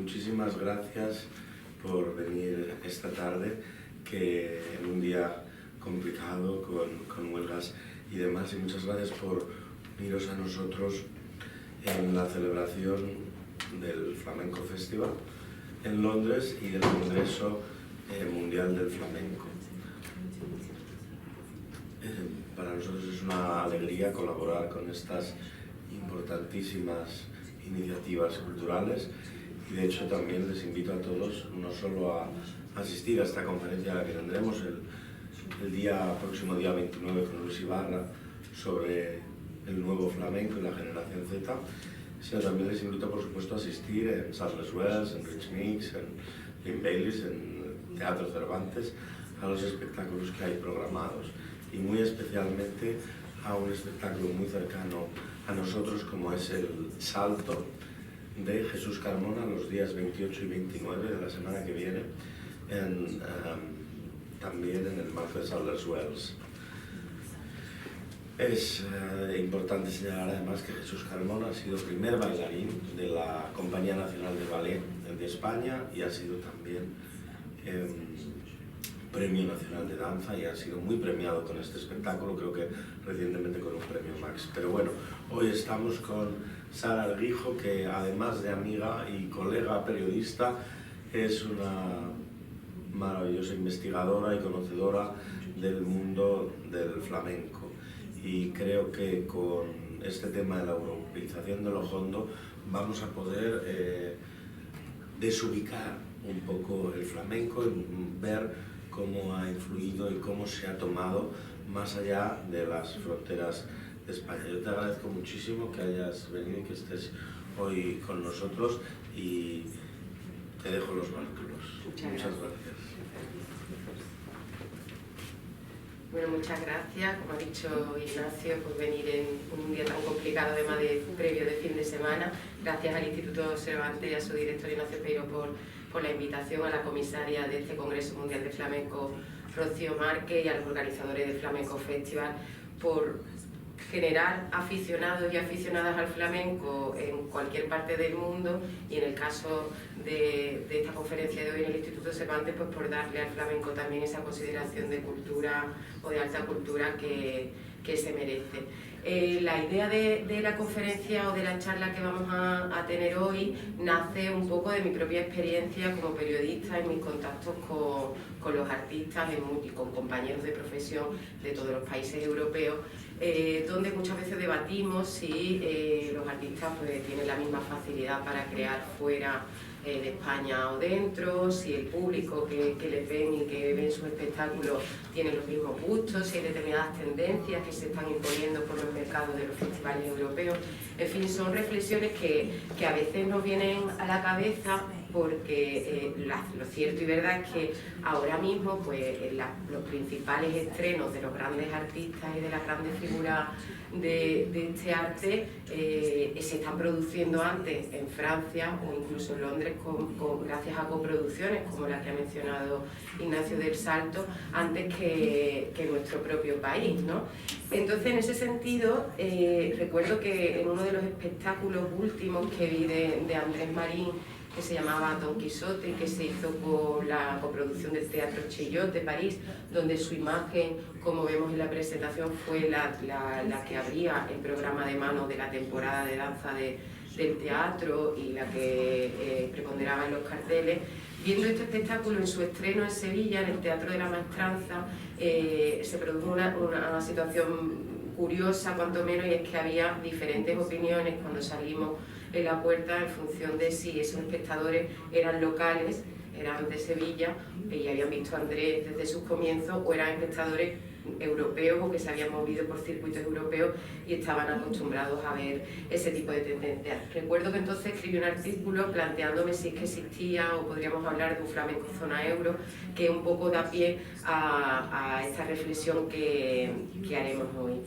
muchísimas gracias por venir esta tarde, que en un día complicado con huelgas y demás, y muchas gracias por uniros a nosotros en la celebración del Flamenco Festival en Londres y del Congreso Mundial del Flamenco. Para nosotros es una alegría colaborar con estas importantísimas iniciativas culturales, y de hecho también les invito a todos no solo a asistir a esta conferencia a la que tendremos el próximo día 29 con Luis Ibarra sobre el nuevo flamenco y la generación Z, sino también les invito por supuesto a asistir en Sadler's Wells, en Rich Mix, en Lynn Baileys, en Teatro Cervantes, a los espectáculos que hay programados, y muy especialmente a un espectáculo muy cercano a nosotros como es el Salto de Jesús Carmona los días 28 y 29 de la semana que viene, también en el marco de Sadler's Wells. Es importante señalar además que Jesús Carmona ha sido primer bailarín de la Compañía Nacional de Ballet de España y ha sido también Premio Nacional de Danza, y ha sido muy premiado con este espectáculo, creo que recientemente con un premio Max. Pero bueno, hoy estamos con Sara Arguijo, que además de amiga y colega periodista, es una maravillosa investigadora y conocedora del mundo del flamenco. Y creo que con este tema de la europeización de lo hondo vamos a poder desubicar un poco el flamenco y ver cómo ha influido y cómo se ha tomado más allá de las fronteras de España. Yo te agradezco muchísimo que hayas venido y que estés hoy con nosotros, y te dejo los bártulos. Muchas gracias. Bueno, muchas gracias, como ha dicho Ignacio, por venir en un día tan complicado, además de previo de fin de semana. Gracias al Instituto Cervantes y a su director Ignacio Peiro por la invitación, a la comisaria de este Congreso Mundial de Flamenco, Rocío Márquez, y a los organizadores del Flamenco Festival por generar aficionados y aficionadas al flamenco en cualquier parte del mundo, y en el caso de esta conferencia de hoy en el Instituto Cervantes, pues por darle al flamenco también esa consideración de cultura o de alta cultura que se merece. La idea de la conferencia o de la charla que vamos a tener hoy nace un poco de mi propia experiencia como periodista en mis contactos con los artistas y con compañeros de profesión de todos los países europeos, donde muchas veces debatimos si los artistas pues, tienen la misma facilidad para crear fuera de España o dentro, si el público que les ven y que ven sus espectáculos tiene los mismos gustos, si hay determinadas tendencias que se están imponiendo por los mercados de los festivales europeos. En fin, son reflexiones que a veces nos vienen a la cabeza, porque lo cierto y verdad es que ahora mismo pues, los principales estrenos de los grandes artistas y de las grandes figuras de este arte se están produciendo antes en Francia o incluso en Londres gracias a coproducciones como la que ha mencionado Ignacio del Salto, antes que nuestro propio país, ¿no? Entonces, en ese sentido, recuerdo que en uno de los espectáculos últimos que vi de Andrés Marín, que se llamaba Don Quijote, que se hizo con la coproducción del Teatro Chaillot de París, donde su imagen, como vemos en la presentación, fue la que abría el programa de mano de la temporada de danza del teatro y la que preponderaba en los carteles. Viendo este espectáculo en su estreno en Sevilla, en el Teatro de la Maestranza, se produjo una situación curiosa, cuanto menos, y es que había diferentes opiniones cuando salimos en la puerta en función de si esos espectadores eran locales, eran de Sevilla y habían visto a Andrés desde sus comienzos, o eran espectadores europeos o que se habían movido por circuitos europeos y estaban acostumbrados a ver ese tipo de tendencias. Recuerdo que entonces escribí un artículo planteándome si es que existía o podríamos hablar de un flamenco zona euro, que un poco da pie a esta reflexión que haremos hoy.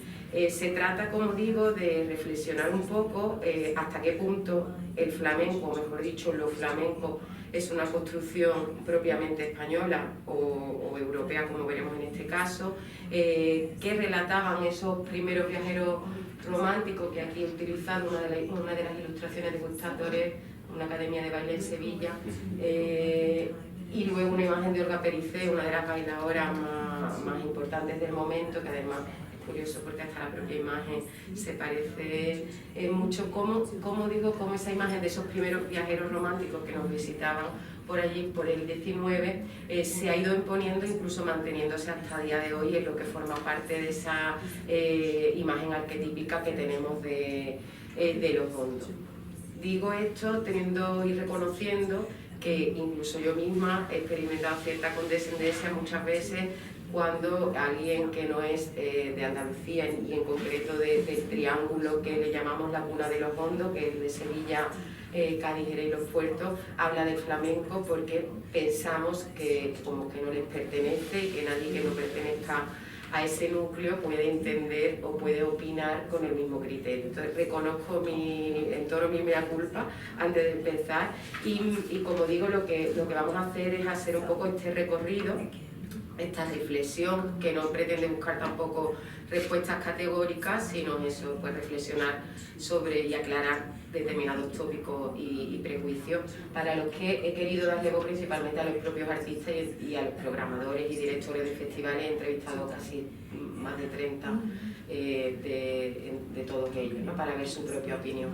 Se trata, como digo, de reflexionar un poco hasta qué punto el flamenco, o mejor dicho, lo flamenco, es una construcción propiamente española o europea, como veremos en este caso, qué relataban esos primeros viajeros románticos, que aquí he utilizado una de las ilustraciones de Gustave Doré, una academia de baile en Sevilla, y luego una imagen de Olga Pericé, una de las bailadoras más importantes del momento, que además es curioso porque hasta la propia imagen se parece mucho, como esa imagen de esos primeros viajeros románticos que nos visitaban por allí, por el 19, se ha ido imponiendo, incluso manteniéndose hasta el día de hoy, en lo que forma parte de esa imagen arquetípica que tenemos de los hondos. Digo esto teniendo y reconociendo que incluso yo misma he experimentado cierta condescendencia muchas veces cuando alguien que no es de Andalucía y en concreto del triángulo que le llamamos la cuna de los hondos, que es de Sevilla, Cádiz, Jerez y los puertos, habla del flamenco porque pensamos que como que no les pertenece y que nadie que no pertenezca a ese núcleo puede entender o puede opinar con el mismo criterio. Entonces reconozco en todo mi mea culpa antes de empezar y como digo, lo que vamos a hacer es hacer un poco este recorrido, esta reflexión que no pretende buscar tampoco respuestas categóricas, sino eso, pues reflexionar sobre y aclarar determinados tópicos y prejuicios, para los que he querido darle voz principalmente a los propios artistas y a los programadores y directores de festivales. He entrevistado casi más de 30 de todos ellos, ¿no?, para ver su propia opinión.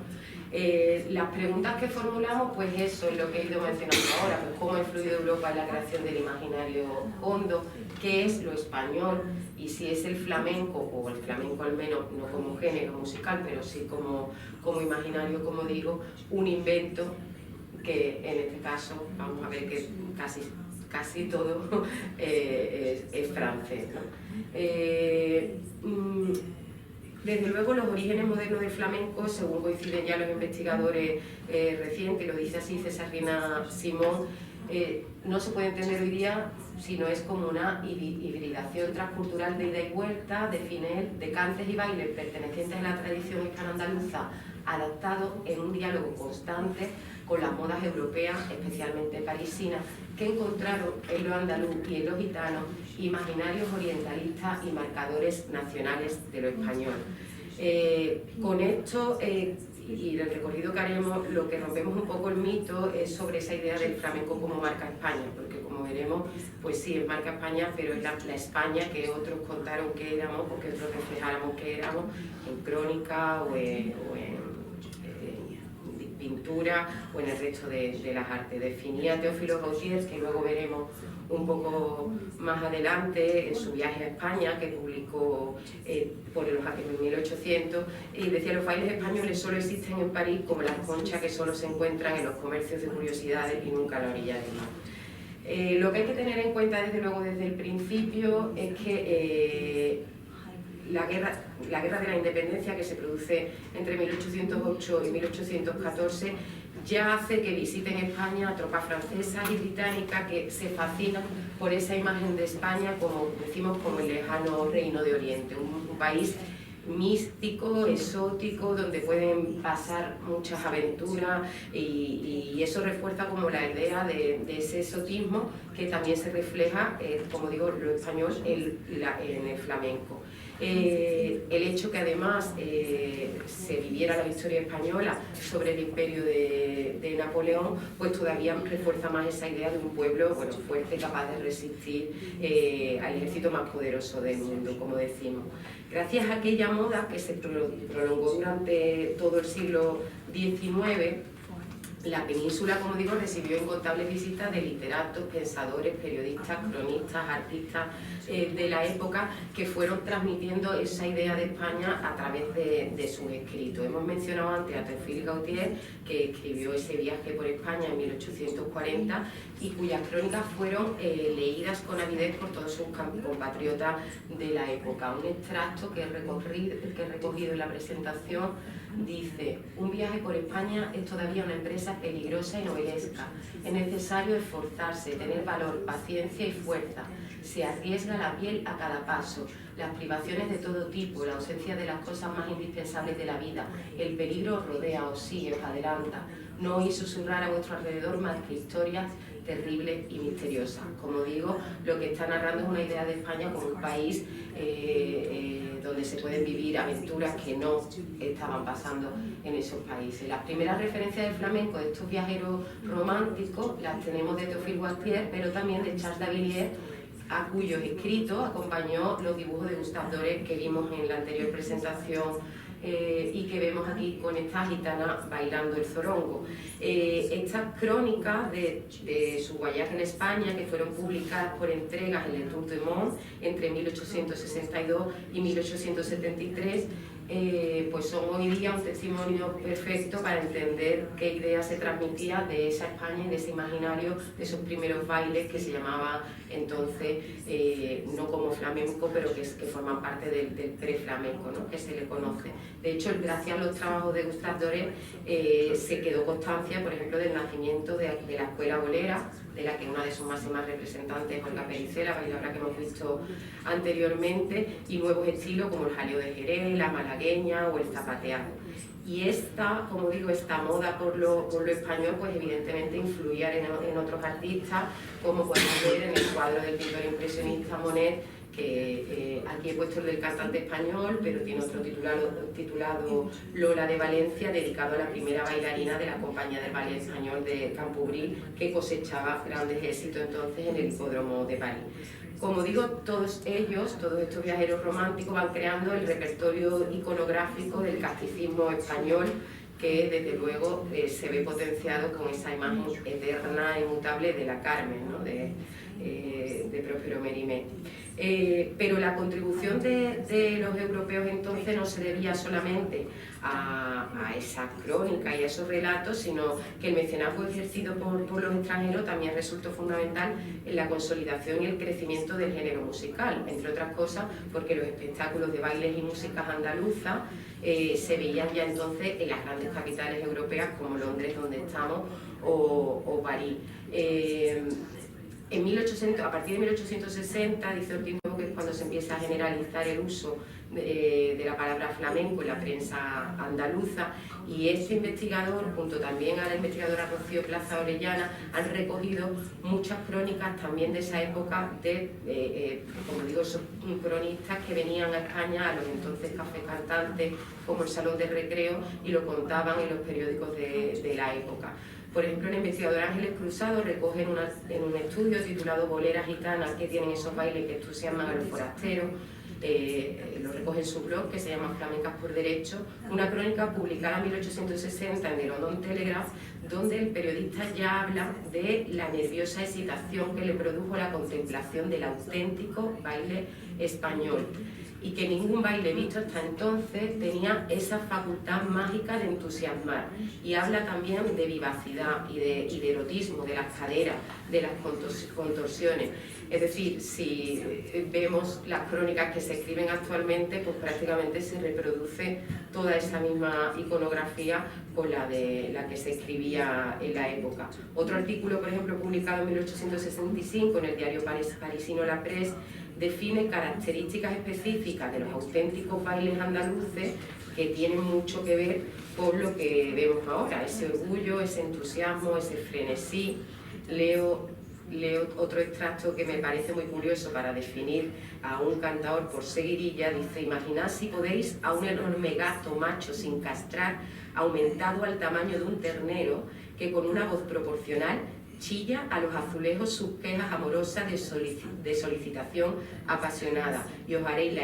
Las preguntas que formulamos, pues eso es lo que he ido mencionando ahora, pues cómo ha influido Europa en la creación del imaginario hondo, qué es lo español y si es el flamenco, o el flamenco al menos, no como género musical, pero sí como imaginario, como digo, un invento que en este caso vamos a ver que casi todo es francés, ¿no? Desde luego los orígenes modernos del flamenco, según coinciden ya los investigadores recientes, lo dice así Cesarina Simón, no se puede entender hoy día si no es como una hibridación transcultural de ida y vuelta, define él, de cantes y bailes pertenecientes a la tradición hispano-andaluza, adaptados en un diálogo constante con las modas europeas, especialmente parisinas, que encontraron en lo andaluz y en lo gitano imaginarios orientalistas y marcadores nacionales de lo español. Con esto y el recorrido que haremos, lo que rompemos un poco el mito es sobre esa idea del flamenco como marca España, porque como veremos, pues sí, es marca España, pero es la España que otros contaron que éramos o que otros reflejáramos que éramos en crónica o en pintura o en el resto de las artes. Definía Teófilo Gautier, que luego veremos un poco más adelante en su viaje a España, que publicó en 1800, y decía: los bailes españoles solo existen en París como las conchas que solo se encuentran en los comercios de curiosidades y nunca a la orilla del mar. Lo que hay que tener en cuenta desde luego desde el principio es que la guerra de la independencia, que se produce entre 1808 y 1814, ya hace que visiten España tropas francesas y británicas que se fascinan por esa imagen de España, como decimos, como el lejano reino de Oriente, un país místico, exótico, donde pueden pasar muchas aventuras y eso refuerza como la idea de ese exotismo que también se refleja, como digo, lo español en el flamenco. El hecho que además se viviera la historia española sobre el imperio de Napoleón, pues todavía refuerza más esa idea de un pueblo, bueno, fuerte, capaz de resistir al ejército más poderoso del mundo, como decimos. Gracias a aquella moda que se prolongó durante todo el siglo XIX, la península, como digo, recibió incontables visitas de literatos, pensadores, periodistas, cronistas, artistas de la época, que fueron transmitiendo esa idea de España a través de sus escritos. Hemos mencionado antes a Teófilo Gautier, que escribió ese viaje por España en 1840 y cuyas crónicas fueron leídas con avidez por todos sus compatriotas de la época. Un extracto que he recogido en la presentación dice: un viaje por España es todavía una empresa peligrosa y novelesca. Es necesario esforzarse, tener valor, paciencia y fuerza. Se arriesga la piel a cada paso, las privaciones de todo tipo, la ausencia de las cosas más indispensables de la vida. El peligro os rodea, os sigue, os adelanta. No oís susurrar a vuestro alrededor más que historias terribles y misteriosas. Como digo, lo que está narrando es una idea de España como un país donde se pueden vivir aventuras que no estaban pasando esos países. Las primeras referencias del flamenco de estos viajeros románticos las tenemos de Théophile Gautier, pero también de Charles Davilliers, a cuyos escritos acompañó los dibujos de Gustave Doré que vimos en la anterior presentación y que vemos aquí con esta gitana bailando el zorongo. Estas crónicas de su voyage en España, que fueron publicadas por entregas en Le Tour du Monde entre 1862 y 1873, pues son hoy día un testimonio perfecto para entender qué idea se transmitía de esa España y de ese imaginario de esos primeros bailes que se llamaban entonces, no como flamenco, pero que forman parte del pre-flamenco, ¿no?, que se le conoce. De hecho, gracias a los trabajos de Gustave Doré se quedó constancia, por ejemplo, del nacimiento de la escuela bolera, de la que una de sus máximas representantes es Olga Pericela, bailadora que hemos visto anteriormente, y nuevos estilos como el jaleo de Jerez, la malagueña o el zapateado. Y esta, como digo, esta moda por lo español, pues evidentemente influía en otros artistas, como podemos ver en el cuadro del pintor impresionista Monet, que aquí he puesto el del cantante español, pero tiene otro titulado Lola de Valencia, dedicado a la primera bailarina de la compañía del ballet español de Campobril, que cosechaba grandes éxitos entonces en el hipódromo de París. Como digo, todos estos viajeros románticos van creando el repertorio iconográfico del casticismo español, que desde luego se ve potenciado con esa imagen eterna e inmutable de la Carmen, ¿no?, de Próspero Mérimée. Pero la contribución de los europeos entonces no se debía solamente a esa crónica y a esos relatos, sino que el mecenazgo ejercido por los extranjeros también resultó fundamental en la consolidación y el crecimiento del género musical, entre otras cosas porque los espectáculos de bailes y músicas andaluzas se veían ya entonces en las grandes capitales europeas como Londres, donde estamos, o París. A partir de 1860, dice Ortiz Nuevo, que es cuando se empieza a generalizar el uso de la palabra flamenco en la prensa andaluza, y este investigador, junto también a la investigadora Rocío Plaza Orellana, han recogido muchas crónicas también de esa época de, como digo, esos cronistas que venían a España a los entonces cafés cantantes como el Salón de Recreo y lo contaban en los periódicos de la época. Por ejemplo, el investigador Ángeles Cruzado recoge en un estudio titulado Boleras gitanas que tienen esos bailes que entusiasman a los forasteros, lo recoge en su blog, que se llama Flamencas por Derecho, una crónica publicada en 1860 en The London Telegraph, donde el periodista ya habla de la nerviosa excitación que le produjo la contemplación del auténtico baile español, y que ningún baile visto hasta entonces tenía esa facultad mágica de entusiasmar. Y habla también de vivacidad y de erotismo, de las caderas, de las contorsiones. Es decir, si vemos las crónicas que se escriben actualmente, pues prácticamente se reproduce toda esa misma iconografía con la que se escribía en la época. Otro artículo, por ejemplo, publicado en 1865 en el diario parisino La Presse, define características específicas de los auténticos bailes andaluces que tienen mucho que ver con lo que vemos ahora, ese orgullo, ese entusiasmo, ese frenesí. Leo otro extracto que me parece muy curioso para definir a un cantador por seguidilla. Dice: imaginad, si podéis, a un enorme gato macho sin castrar, aumentado al tamaño de un ternero, que con una voz proporcional chilla a los azulejos sus quejas amorosas de solicitación apasionada, y os haréis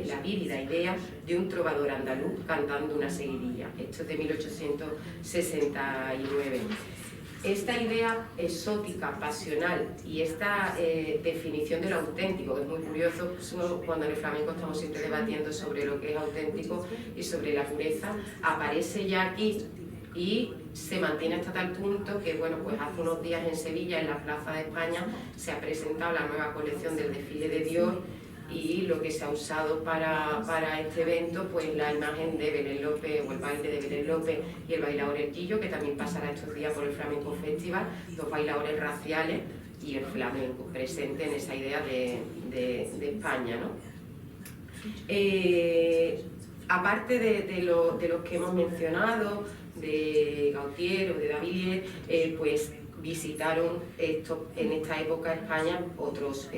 la vívida idea de un trovador andaluz cantando una seguidilla. Esto es de 1869. Esta idea exótica, pasional, y esta definición de lo auténtico, que es muy curioso cuando en el flamenco estamos siempre debatiendo sobre lo que es auténtico y sobre la pureza, aparece ya aquí y se mantiene hasta tal punto que, bueno, pues hace unos días en Sevilla, en la Plaza de España, se ha presentado la nueva colección del desfile de Dior, y lo que se ha usado para este evento, pues la imagen de Belén López, o el baile de Belén López y el bailador El Quillo, que también pasará estos días por el Flamenco Festival, dos bailadores raciales y el flamenco, presente en esa idea de España, ¿no? Aparte de los que hemos mencionado, de Gautier o de Davilliers, pues visitaron en esta época España otros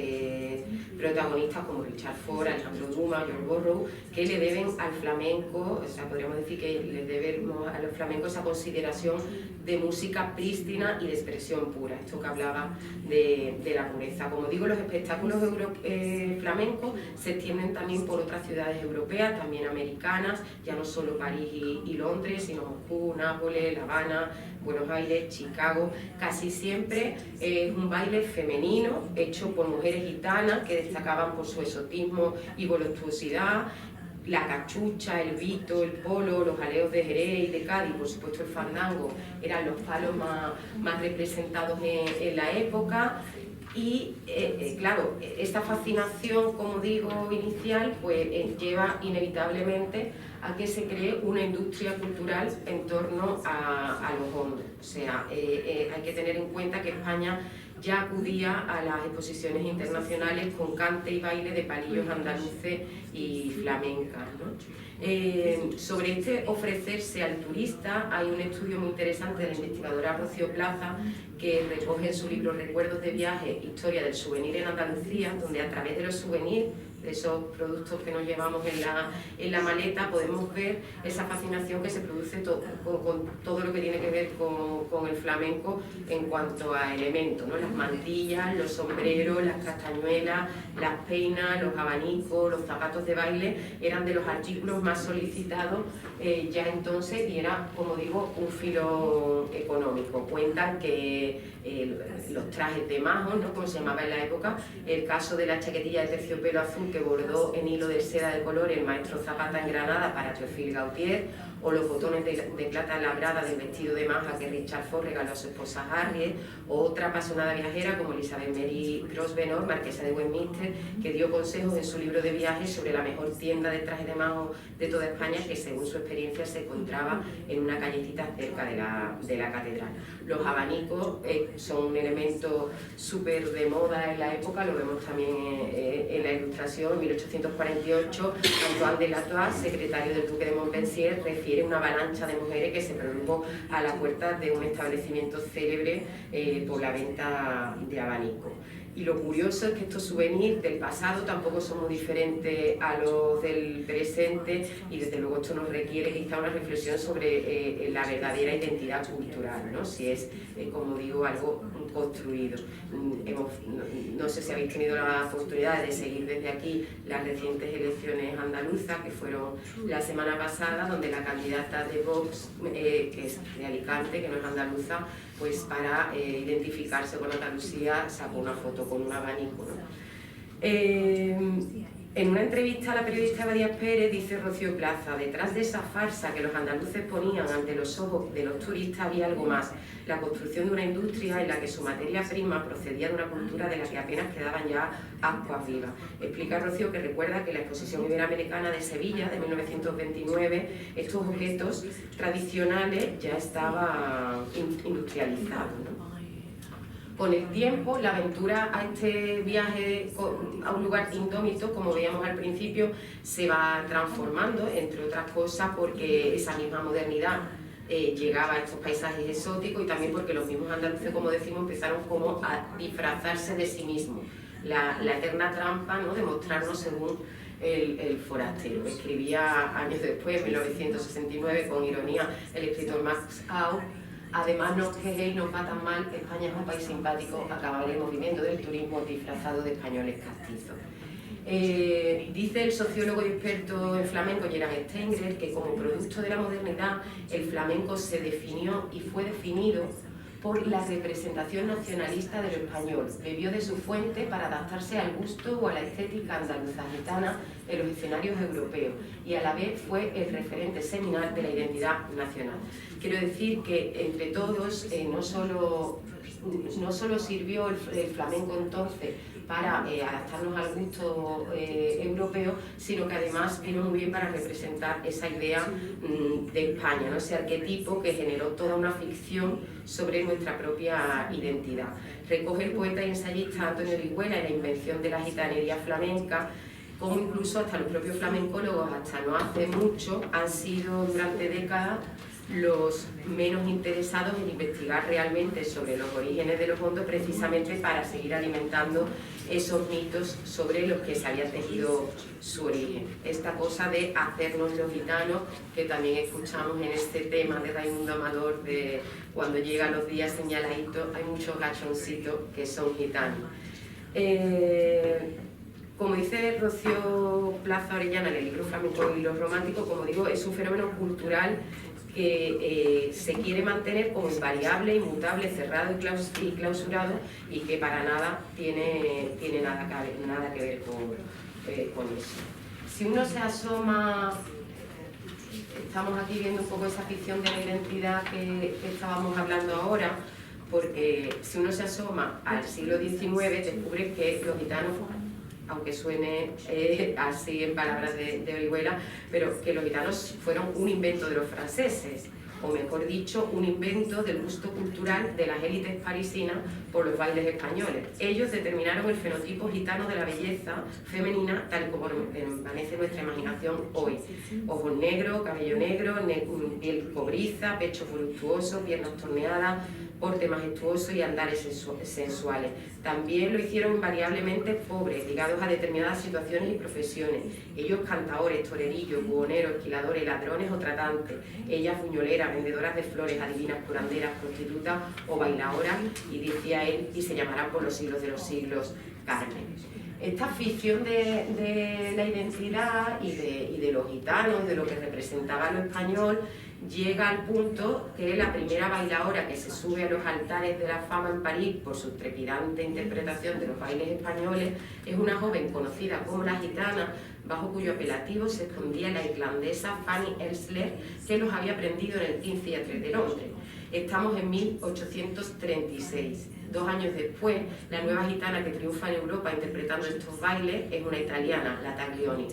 protagonistas como Richard Ford, Alejandro Dumas, George Borrow, que le deben al flamenco, o sea, podríamos decir que le debemos a los flamencos esa consideración de música prístina y de expresión pura, esto que hablaba de la pureza. Como digo, los espectáculos flamencos se extienden también por otras ciudades europeas, también americanas, ya no solo París y Londres, sino Moscú, Nápoles, La Habana, Buenos Aires, Chicago. Casi siempre es un baile femenino hecho por mujeres gitanas que destacaban por su exotismo y voluptuosidad. La cachucha, el vito, el polo, los jaleos de Jerez y de Cádiz, por supuesto el fandango, eran los palos más representados en la época. Y claro, esta fascinación, como digo, inicial, pues lleva inevitablemente a que se cree una industria cultural en torno a los hombres. O sea, hay que tener en cuenta que España ya acudía a las exposiciones internacionales con cante y baile de palillos andaluces y flamencas, ¿no? Sobre este ofrecerse al turista hay un estudio muy interesante de la investigadora Rocío Plaza que recoge en su libro Recuerdos de viaje, historia del souvenir en Andalucía, donde a través de los souvenirs, de esos productos que nos llevamos en la maleta, podemos ver esa fascinación que se produce con todo lo que tiene que ver con el flamenco en cuanto a elementos, ¿no? Las mantillas, los sombreros, las castañuelas, las peinas, los abanicos, los zapatos de baile, eran de los artículos más solicitados ya entonces, y era, como digo, un filo económico. Cuentan que los trajes de majos, ¿no?, como se llamaba en la época, el caso de la chaquetilla de terciopelo azul que bordó en hilo de seda de color el maestro Zapata en Granada para Théophile Gautier, o los botones de plata labrada del vestido de maja que Richard Ford regaló a su esposa Harriet, o otra apasionada viajera como Elizabeth Mary Grosvenor, marquesa de Westminster, que dio consejos en su libro de viajes sobre la mejor tienda de trajes de majo de toda España, que según su experiencia se encontraba en una callecita cerca de la catedral. Los abanicos son un elemento súper de moda en la época, lo vemos también en la Ilustración. En 1848, Antoine de Latois, secretario del duque de Montpensier, refiere una avalancha de mujeres que se produjo a la puerta de un establecimiento célebre por la venta de abanicos. Y lo curioso es que estos souvenirs del pasado tampoco son muy diferentes a los del presente, y desde luego esto nos requiere quizá una reflexión sobre la verdadera identidad cultural, ¿no? Si es, como digo, algo construido. No sé si habéis tenido la oportunidad de seguir desde aquí las recientes elecciones andaluzas, que fueron la semana pasada, donde la candidata de Vox, que es de Alicante, que no es andaluza, pues para identificarse con Andalucía sacó una foto con un abanico, ¿no? En una entrevista a la periodista Badías Pérez dice Rocío Plaza: detrás de esa farsa que los andaluces ponían ante los ojos de los turistas había algo más, la construcción de una industria en la que su materia prima procedía de una cultura de la que apenas quedaban ya ascuas vivas. Explica Rocío que recuerda que en la Exposición Iberoamericana de Sevilla de 1929 estos objetos tradicionales ya estaban industrializados, ¿no? Con el tiempo, la aventura a este viaje a un lugar indómito, como veíamos al principio, se va transformando, entre otras cosas porque esa misma modernidad llegaba a estos paisajes exóticos, y también porque los mismos andaluces, como decimos, empezaron como a disfrazarse de sí mismos. La eterna trampa, ¿no?, de mostrarnos según el forastero. Escribía años después, en 1969, con ironía, el escritor Max Au: además, no os quejéis, nos va tan mal, España es un país simpático, acabaremos viviendo del turismo disfrazado de españoles castizos. Dice el sociólogo y experto en flamenco Gerard Steingler que como producto de la modernidad el flamenco se definió y fue definido por la representación nacionalista de lo español. Bebió de su fuente para adaptarse al gusto o a la estética andaluza gitana en los escenarios europeos, y a la vez fue el referente seminal de la identidad nacional. Quiero decir que entre todos no solo sirvió el flamenco entonces para adaptarnos al gusto europeo, sino que además vino muy bien para representar esa idea de España, ¿no?, ese arquetipo que generó toda una ficción sobre nuestra propia identidad. Recoge el poeta y ensayista Antonio Orihuela en la invención de la gitanería flamenca, como incluso hasta los propios flamencólogos, hasta no hace mucho, han sido durante décadas los menos interesados en investigar realmente sobre los orígenes de los hondos, precisamente para seguir alimentando esos mitos sobre los que se había tejido su origen. Esta cosa de hacernos los gitanos, que también escuchamos en este tema de Raimundo Amador, de cuando llegan los días señaladitos, hay muchos gachoncitos que son gitanos. Como dice Rocío Plaza Orellana en el libro Flamenco y los románticos, como digo, es un fenómeno cultural que se quiere mantener como invariable, inmutable, cerrado y clausurado, y que para nada tiene nada que ver con eso. Si uno se asoma, estamos aquí viendo un poco esa ficción de la identidad que estábamos hablando ahora, porque si uno se asoma al siglo XIX, descubre que los gitanos, aunque suene así en palabras de Orihuela, pero que los gitanos fueron un invento de los franceses, o mejor dicho, un invento del gusto cultural de las élites parisinas por los bailes españoles. Ellos determinaron el fenotipo gitano de la belleza femenina tal como permanece nuestra imaginación hoy. Ojos negros, cabello negro, piel cobriza, pechos voluptuosos, piernas torneadas, porte majestuoso y andares sensuales. También lo hicieron invariablemente pobres, ligados a determinadas situaciones y profesiones. Ellos cantadores, torerillos, buhoneros, esquiladores, ladrones o tratantes. Ellas buñoleras, vendedoras de flores, adivinas, curanderas, prostitutas o bailadoras, y decía él, y se llamarán por los siglos de los siglos Carmen. Esta ficción de la identidad y de los gitanos, de lo que representaba lo español, llega al punto que la primera bailaora que se sube a los altares de la fama en París por su trepidante interpretación de los bailes españoles es una joven conocida como la gitana, bajo cuyo apelativo se escondía la irlandesa Fanny Elsler, que los había aprendido en el 15 Theatre de Londres. Estamos en 1836. 2 años después, la nueva gitana que triunfa en Europa interpretando estos bailes es una italiana, la Taglioni.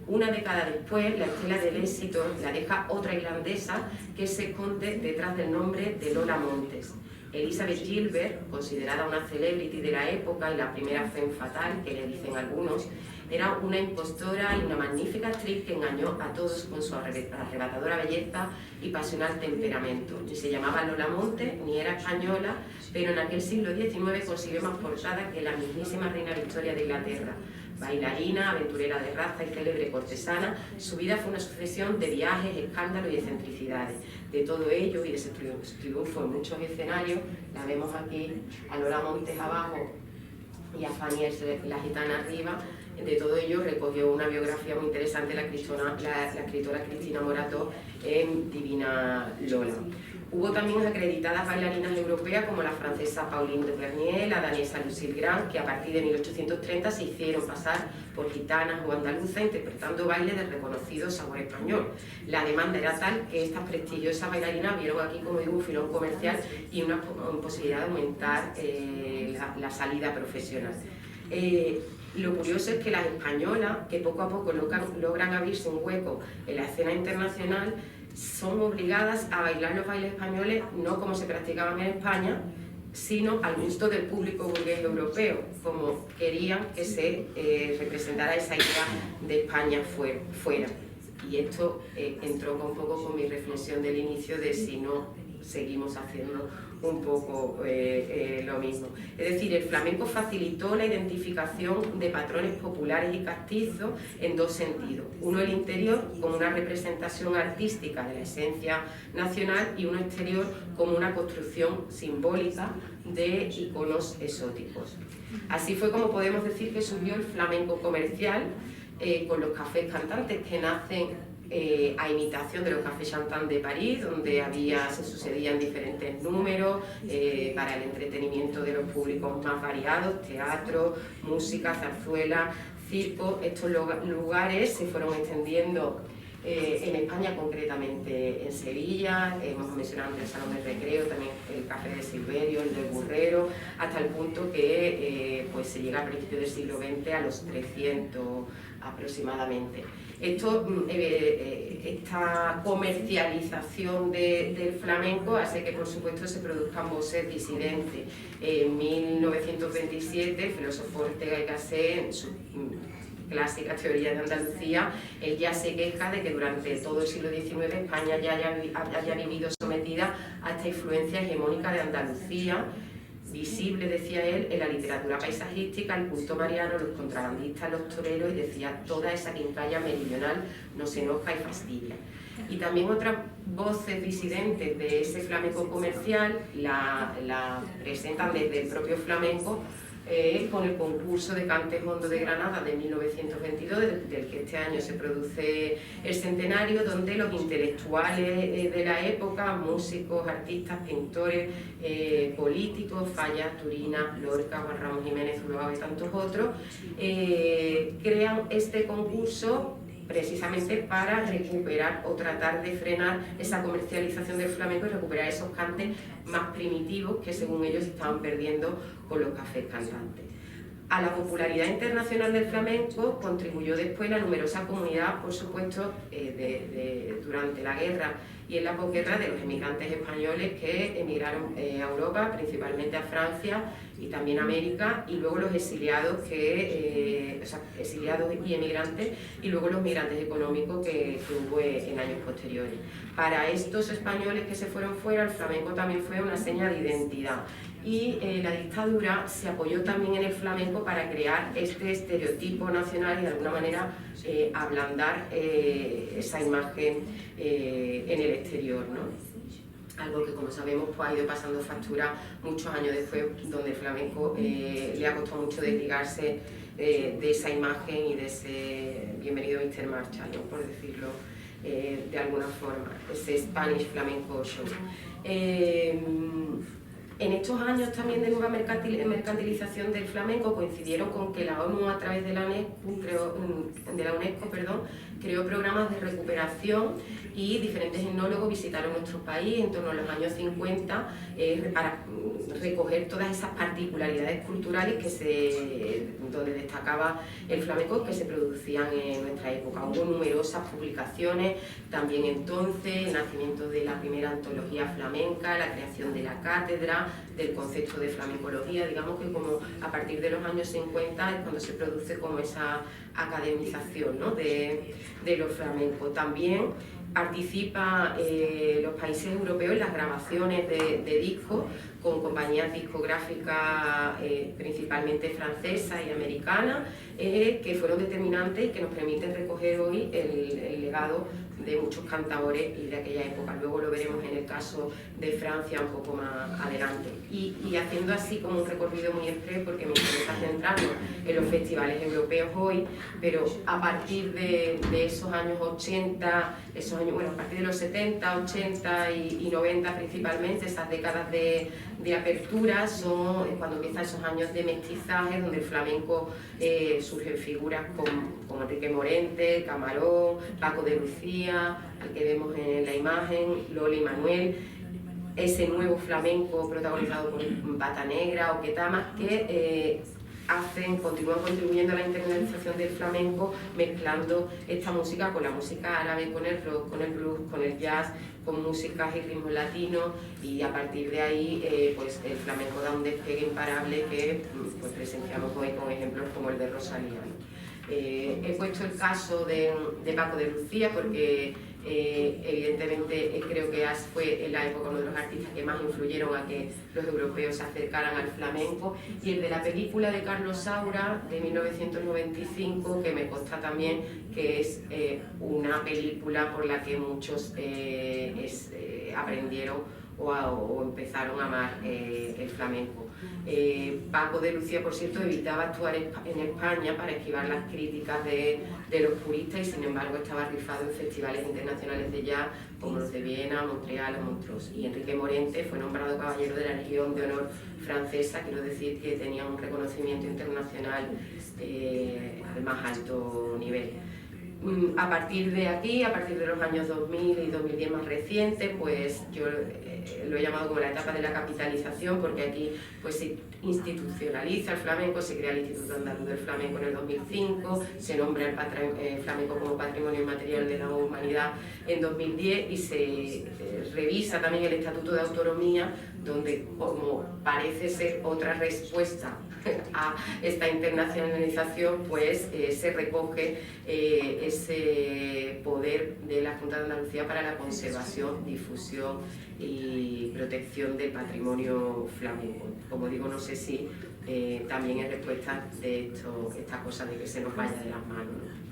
Una década después, la estela del éxito la deja otra irlandesa que se esconde detrás del nombre de Lola Montes. Elizabeth Gilbert, considerada una celebrity de la época y la primera femme fatale, que le dicen algunos, era una impostora y una magnífica actriz que engañó a todos con su arrebatadora belleza y pasional temperamento. Ni se llamaba Lola Montes, ni era española, pero en aquel siglo XIX consiguió más portada que la mismísima reina Victoria de Inglaterra. Bailarina, aventurera de raza y célebre cortesana, su vida fue una sucesión de viajes, escándalos y excentricidades. De todo ello y de ese triunfo en muchos escenarios, la vemos aquí a Lola Montes abajo y a Fanny la gitana arriba. De todo ello recogió una biografía muy interesante la escritora Cristina Morató en Divina Lola. Hubo también acreditadas bailarinas europeas como la francesa Pauline de Bernier, la danesa Lucille Grant, que a partir de 1830 se hicieron pasar por gitanas o andaluzas interpretando bailes de reconocido sabor español. La demanda era tal que estas prestigiosas bailarinas vieron aquí, como digo, un filón comercial y una posibilidad de aumentar la salida profesional. Lo curioso es que las españolas, que poco a poco logran abrirse un hueco en la escena internacional, son obligadas a bailar los bailes españoles no como se practicaban en España, sino al gusto del público burgués europeo, como querían que se representara esa idea de España fuera. Y esto entró un poco con mi reflexión del inicio de si no seguimos haciendo un poco lo mismo. Es decir, el flamenco facilitó la identificación de patrones populares y castizos en dos sentidos. Uno, el interior, como una representación artística de la esencia nacional, y uno exterior como una construcción simbólica de iconos exóticos. Así fue como podemos decir que surgió el flamenco comercial, con los cafés cantantes que nacen a imitación de los cafés chantants de París, donde se sucedían diferentes números para el entretenimiento de los públicos más variados: teatro, música, zarzuela, circo. Estos lugares se fueron extendiendo en España, concretamente en Sevilla. Hemos mencionado el Salón de Recreo, también el Café de Silverio, el del Burrero, hasta el punto que pues se llega a principios del siglo XX a los 300 aproximadamente. Esta comercialización del flamenco hace que, por supuesto, se produzcan voces disidentes. En 1927, el filósofo Ortega y Gasset, en su clásicas teorías de Andalucía, él ya se queja de que durante todo el siglo XIX España ya haya vivido sometida a esta influencia hegemónica de Andalucía, visible, decía él, en la literatura paisajística, el culto mariano, los contrabandistas, los toreros, y decía, toda esa quincalla meridional nos enoja y fastidia. Y también otras voces disidentes de ese flamenco comercial la presentan desde el propio flamenco, con el concurso de Cantes Hondo de Granada de 1922, del que este año se produce el centenario, donde los intelectuales de la época, músicos, artistas, pintores, políticos, Falla, Turina, Lorca, Juan Ramón Jiménez, Zuloaga y tantos otros, crean este concurso precisamente para recuperar o tratar de frenar esa comercialización del flamenco y recuperar esos cantes más primitivos que según ellos estaban perdiendo con los cafés cantantes. A la popularidad internacional del flamenco contribuyó después la numerosa comunidad, por supuesto, durante la guerra y en la posguerra de los emigrantes españoles que emigraron a Europa, principalmente a Francia y también a América, y luego los exiliados, exiliados y emigrantes, y luego los migrantes económicos que hubo en años posteriores. Para estos españoles que se fueron fuera, el flamenco también fue una seña de identidad. Y la dictadura se apoyó también en el flamenco para crear este estereotipo nacional y de alguna manera ablandar esa imagen en el exterior, ¿no? Algo que, como sabemos, pues, ha ido pasando factura muchos años después, donde el flamenco le ha costado mucho desligarse de esa imagen y de ese bienvenido Mr. Marshall, ¿no? Por decirlo de alguna forma, ese Spanish Flamenco Show. En estos años también de nueva mercantilización del flamenco coincidieron con que la ONU, a través de la UNESCO, creó programas de recuperación, y diferentes etnólogos visitaron nuestro país en torno a los años 50 para recoger todas esas particularidades culturales donde destacaba el flamenco, que se producían en nuestra época. Hubo numerosas publicaciones también entonces, el nacimiento de la primera antología flamenca, la creación de la cátedra, del concepto de flamencología. Digamos que como a partir de los años 50 es cuando se produce como esa academización, ¿no? de los flamencos. También participa los países europeos en las grabaciones de discos con compañías discográficas principalmente francesas y americanas, que fueron determinantes y que nos permiten recoger hoy el legado de muchos cantaores y de aquella época. Luego lo veremos en el caso de Francia un poco más adelante. Y haciendo así como un recorrido muy express, porque me interesa centrarnos en los festivales europeos hoy, pero a partir de esos años 80, a partir de los 70, 80 y 90 principalmente, esas décadas de apertura, son cuando empiezan esos años de mestizaje, donde el flamenco surgen figuras como Enrique Morente, Camarón, Paco de Lucía, al que vemos en la imagen, Lola y Manuel, ese nuevo flamenco protagonizado por Pata Negra o Quetamas, que continúan contribuyendo a la internalización del flamenco, mezclando esta música con la música árabe, con el rock, con el blues, con el jazz, con músicas y ritmos latinos, y a partir de ahí pues el flamenco da un despegue imparable que pues presenciamos hoy con ejemplos como el de Rosalía, ¿no? He puesto el caso de Paco de Lucía porque evidentemente creo que fue en la época uno de los artistas que más influyeron a que los europeos se acercaran al flamenco, y el de la película de Carlos Saura de 1995, que me consta también que es una película por la que muchos aprendieron o empezaron a amar el flamenco. Paco de Lucía, por cierto, evitaba actuar en España para esquivar las críticas de los puristas, y sin embargo estaba rifado en festivales internacionales de jazz como los de Viena, Montreal o Montreux. Y Enrique Morente fue nombrado caballero de la Legión de Honor francesa, quiero decir que tenía un reconocimiento internacional al más alto nivel. A partir de aquí, a partir de los años 2000 y 2010 más recientes, pues yo lo he llamado como la etapa de la capitalización, porque aquí pues se institucionaliza el flamenco, se crea el Instituto Andaluz del Flamenco en el 2005, se nombra el flamenco como Patrimonio Inmaterial de la Humanidad en 2010 y se revisa también el Estatuto de Autonomía, donde, como parece ser otra respuesta a esta internacionalización, pues se recoge ese poder de la Junta de Andalucía para la conservación, difusión y protección del patrimonio flamenco. Como digo, no sé si también es respuesta de esta cosa de que se nos vaya de las manos, ¿no?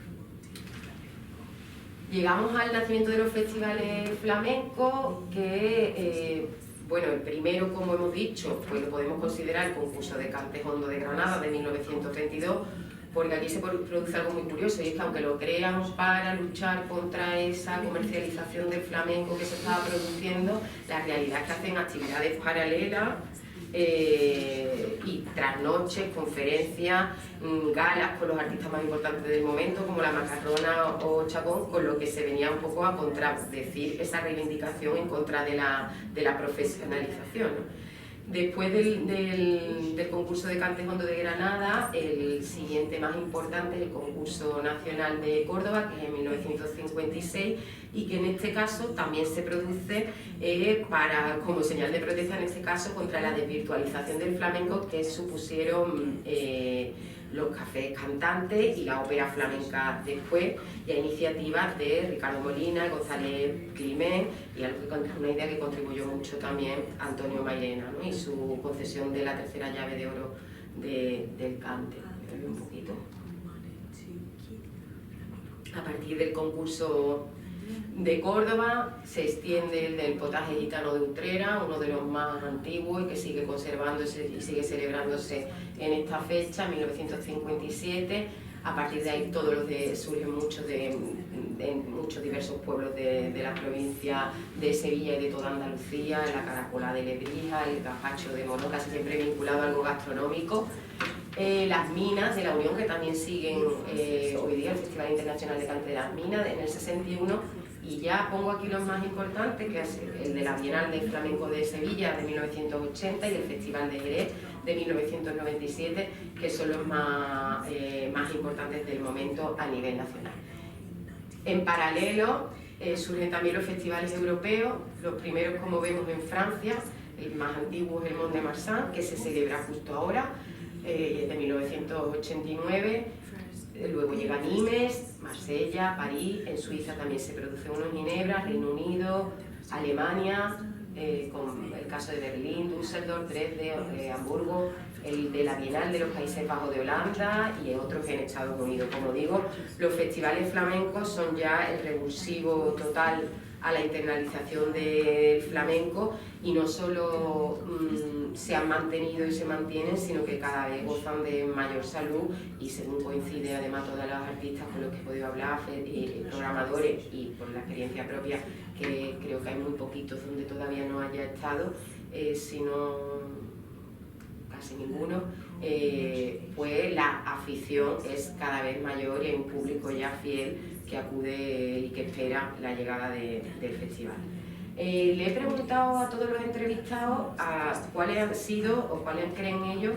Llegamos al nacimiento de los festivales flamencos, que bueno, el primero, como hemos dicho, pues lo podemos considerar el concurso de Cantes Hondo de Granada de 1932, porque aquí se produce algo muy curioso, y es que aunque lo crean para luchar contra esa comercialización del flamenco que se estaba produciendo, la realidad es que hacen actividades paralelas y trasnoches, conferencias, galas con los artistas más importantes del momento, como la Macarrona o Chacón, con lo que se venía un poco a contradecir esa reivindicación en contra de la profesionalización, ¿no? Después del concurso de Cantes Hondo de Granada, el siguiente más importante es el concurso nacional de Córdoba, que es en 1956, y que en este caso también se produce como señal de protesta, en este caso, contra la desvirtualización del flamenco que supusieron los cafés cantantes y la ópera flamenca después, y a iniciativas de Ricardo Molina, González Climent, y una idea que contribuyó mucho también Antonio Mairena, ¿no? Y su concesión de la tercera llave de oro del cante. Un poquito. A partir del concurso de Córdoba se extiende el del potaje gitano de Utrera, uno de los más antiguos y que sigue conservándose y sigue celebrándose en esta fecha, 1957. A partir de ahí surgen muchos diversos pueblos de la provincia de Sevilla y de toda Andalucía, la caracola de Lebrija, el gazpacho de Mono, casi siempre vinculado a algo gastronómico. Las minas de la Unión, que también siguen hoy día, el Festival Internacional de Cante de las Minas en el 61, y ya pongo aquí los más importantes, que es el de la Bienal de Flamenco de Sevilla de 1980 y el Festival de Jerez de 1997, que son los más importantes del momento a nivel nacional. En paralelo surgen también los festivales europeos, los primeros, como vemos, en Francia, el más antiguo es el Mont de Marsan, que se celebra justo ahora, de 1989, luego llega Nimes, Marsella, París, en Suiza también se produce uno en Ginebra, Reino Unido, Alemania, con el caso de Berlín, Düsseldorf, Dresde, Hamburgo, el de la Bienal de los Países Bajos de Holanda y otros en Estados Unidos. Como digo, los festivales flamencos son ya el revulsivo total a la internalización del flamenco, y no solo se han mantenido y se mantienen, sino que cada vez gozan de mayor salud, y según coincide además todos los artistas con los que he podido hablar, programadores, y por la experiencia propia, que creo que hay muy poquitos donde todavía no haya estado, sino casi ninguno, pues la afición es cada vez mayor y hay un público ya fiel que acude y que espera la llegada del festival. Le he preguntado a todos los entrevistados cuáles han sido o cuáles creen ellos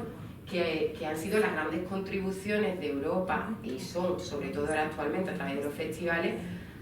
que han sido las grandes contribuciones de Europa, y son sobre todo ahora actualmente a través de los festivales,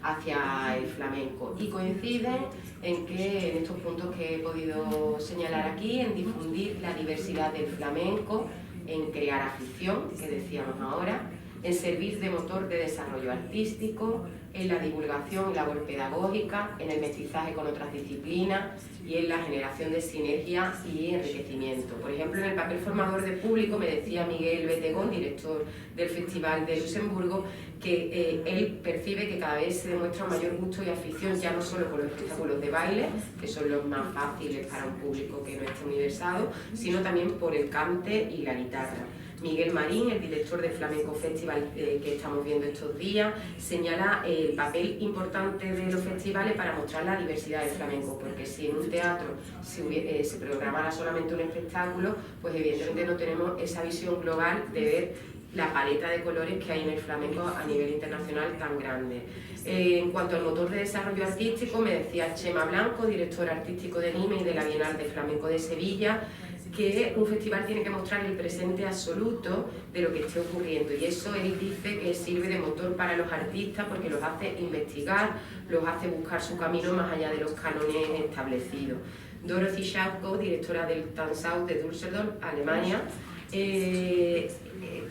hacia el flamenco, y coinciden en estos puntos que he podido señalar aquí, en difundir la diversidad del flamenco, en crear afición, que decíamos ahora, en servir de motor de desarrollo artístico, en la divulgación y labor pedagógica, en el mestizaje con otras disciplinas y en la generación de sinergia y enriquecimiento. Por ejemplo, en el papel formador de público, me decía Miguel Betegón, director del Festival de Luxemburgo, que él percibe que cada vez se demuestra mayor gusto y afición, ya no solo por los espectáculos de baile, que son los más fáciles para un público que no esté universado, sino también por el cante y la guitarra. Miguel Marín, el director del Flamenco Festival que estamos viendo estos días, señala el papel importante de los festivales para mostrar la diversidad del flamenco, porque si en un teatro se programara solamente un espectáculo, pues evidentemente no tenemos esa visión global de ver la paleta de colores que hay en el flamenco a nivel internacional tan grande. En cuanto al motor de desarrollo artístico, me decía Chema Blanco, director artístico de NIME y de la Bienal de Flamenco de Sevilla, que un festival tiene que mostrar el presente absoluto de lo que esté ocurriendo, y eso él dice que sirve de motor para los artistas porque los hace investigar, los hace buscar su camino más allá de los cánones establecidos. Dorothy Schauko, directora del Tanzhaus de Düsseldorf, Alemania,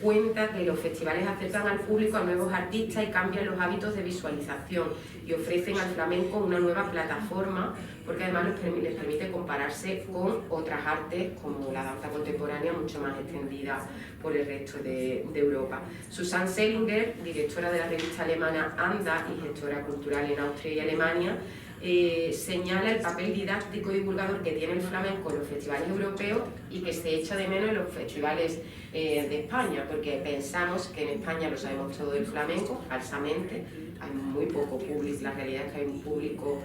cuenta que los festivales acercan al público a nuevos artistas y cambian los hábitos de visualización y ofrecen al flamenco una nueva plataforma, porque además les permite compararse con otras artes como la danza contemporánea, mucho más extendida por el resto de Europa. Susanne Selinger, directora de la revista alemana Anda y gestora cultural en Austria y Alemania, señala el papel didáctico y divulgador que tiene el flamenco en los festivales europeos y que se echa de menos en los festivales de España, porque pensamos que en España lo sabemos todo del flamenco, falsamente, hay muy poco público, la realidad es que hay un público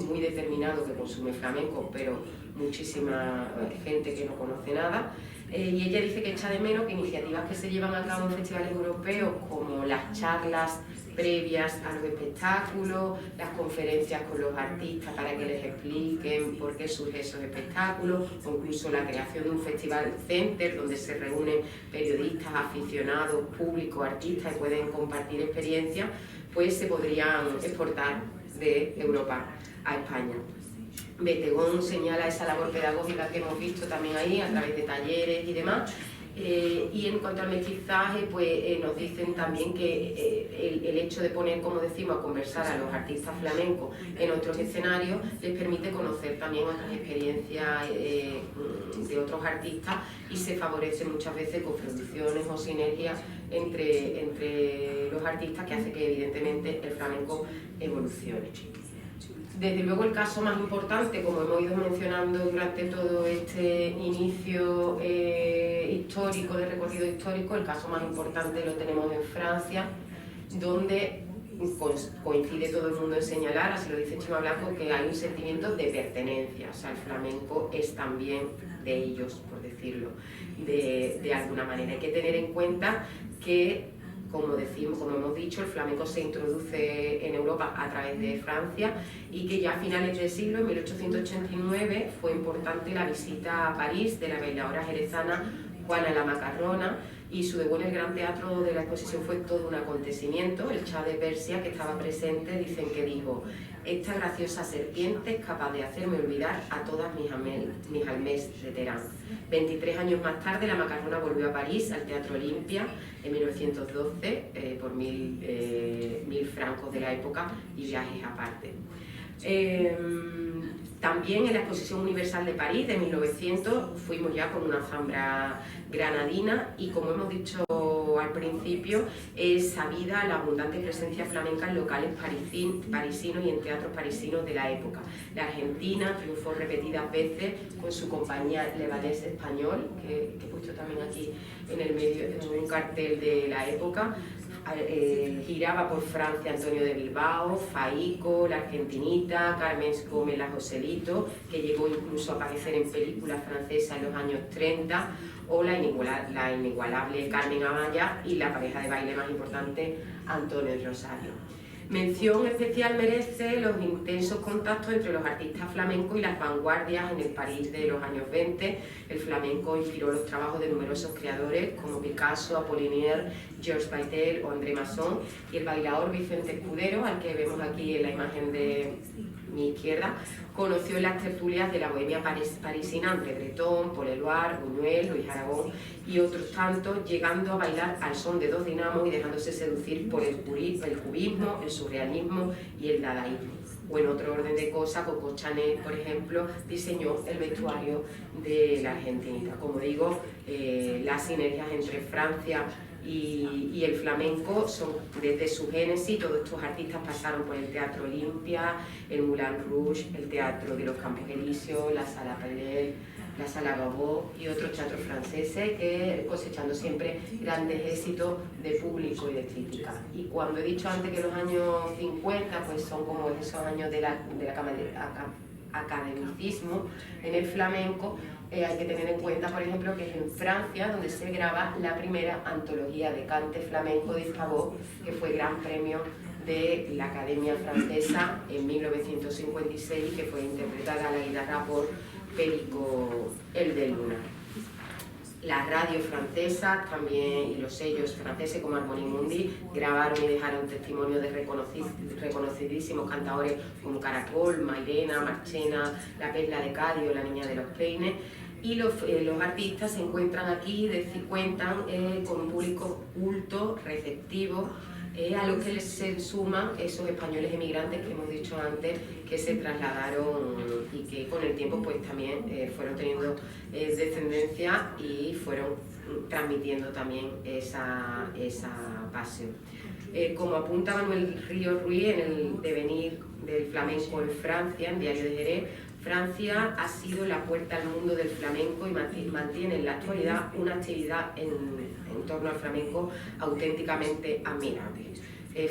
muy determinado que consume flamenco, pero muchísima gente que no conoce nada. Y ella dice que echa de menos que iniciativas que se llevan a cabo en festivales europeos, como las charlas previas a los espectáculos, las conferencias con los artistas para que les expliquen por qué surgen esos espectáculos, o incluso la creación de un festival center donde se reúnen periodistas, aficionados, público, artistas y pueden compartir experiencias, pues se podrían exportar de Europa a España. Betegón señala esa labor pedagógica que hemos visto también ahí a través de talleres y demás. Y en cuanto al mestizaje, pues nos dicen también que el hecho de poner, como decimos, a conversar a los artistas flamencos en otros escenarios les permite conocer también otras experiencias de otros artistas y se favorece muchas veces coproducciones o sinergias entre los artistas, que hace que evidentemente el flamenco evolucione. Desde luego el caso más importante, como hemos ido mencionando durante todo este inicio histórico, de recorrido histórico, el caso más importante lo tenemos en Francia, donde coincide todo el mundo en señalar, así lo dice Chema Blanco, que hay un sentimiento de pertenencia, o sea, el flamenco es también de ellos, por decirlo de alguna manera. Hay que tener en cuenta que, como hemos dicho, el flamenco se introduce en Europa a través de Francia y que ya a finales del siglo, en 1889, fue importante la visita a París de la bailaora jerezana Juana la Macarrona, y su debut en el Gran Teatro de la Exposición fue todo un acontecimiento. El Shah de Persia, que estaba presente, dicen que dijo: esta graciosa serpiente es capaz de hacerme olvidar a todas mis almés de Terán. 23 años más tarde, la Macarrona volvió a París, al Teatro Olimpia, en 1912, por 1000 francos de la época y viajes aparte. También en la Exposición Universal de París de 1900 fuimos ya con una zambra granadina y, como hemos dicho al principio, es sabida la abundante presencia flamenca en locales parisinos y en teatros parisinos de la época. La Argentina triunfó repetidas veces con su compañía Le Ballet Español, que he puesto también aquí en el medio, en un cartel de la época. Giraba por Francia Antonio de Bilbao, Faico, la Argentinita, Carmen Gómez la Joselito, que llegó incluso a aparecer en películas francesas en los años 30, o la inigualable Carmen Amaya y la pareja de baile más importante, Antonio y Rosario. Mención especial merece los intensos contactos entre los artistas flamencos y las vanguardias en el París de los años 20. El flamenco inspiró los trabajos de numerosos creadores como Picasso, Apollinaire, Georges Bataille o André Masson, y el bailador Vicente Escudero, al que vemos aquí en la imagen de mi izquierda, conoció en las tertulias de la bohemia parisina André Breton, Paul Éluard, Buñuel, Luis Aragón y otros tantos, llegando a bailar al son de dos dinamos y dejándose seducir por el cubismo, el surrealismo y el dadaísmo. O en otro orden de cosas, Coco Chanel, por ejemplo, diseñó el vestuario de la Argentinita. Como digo, las sinergias entre Francia y el flamenco son desde su génesis. Todos estos artistas pasaron por el Teatro Olimpia, el Moulin Rouge, el Teatro de los Campos Elíseos, la Sala Palais, la Sala Gaveau y otros teatros franceses, que cosechando siempre grandes éxitos de público y de crítica. Y cuando he dicho antes que los años 50 pues son como esos años de la academicismo en el flamenco, hay que tener en cuenta, por ejemplo, que es en Francia donde se graba la primera antología de cante flamenco de Favot, que fue gran premio de la Academia Francesa en 1956 y que fue interpretada a la guitarra por Perico el de Luna. Las radios francesas también y los sellos franceses como Harmonie Mundi grabaron y dejaron testimonio de reconocidísimos cantadores como Caracol, Mairena, Marchena, La Perla de Cádiz o La Niña de los Peines. Y los artistas se encuentran aquí, cuentan con un público culto, receptivo, a los que se suman esos españoles emigrantes que hemos dicho antes, que se trasladaron y que con el tiempo pues también fueron teniendo descendencia y fueron transmitiendo también esa pasión. Como apunta Manuel Ríos Ruiz en el devenir del flamenco en Francia, en Diario de Jerez, Francia ha sido la puerta al mundo del flamenco y mantiene en la actualidad una actividad en torno al flamenco auténticamente admirable.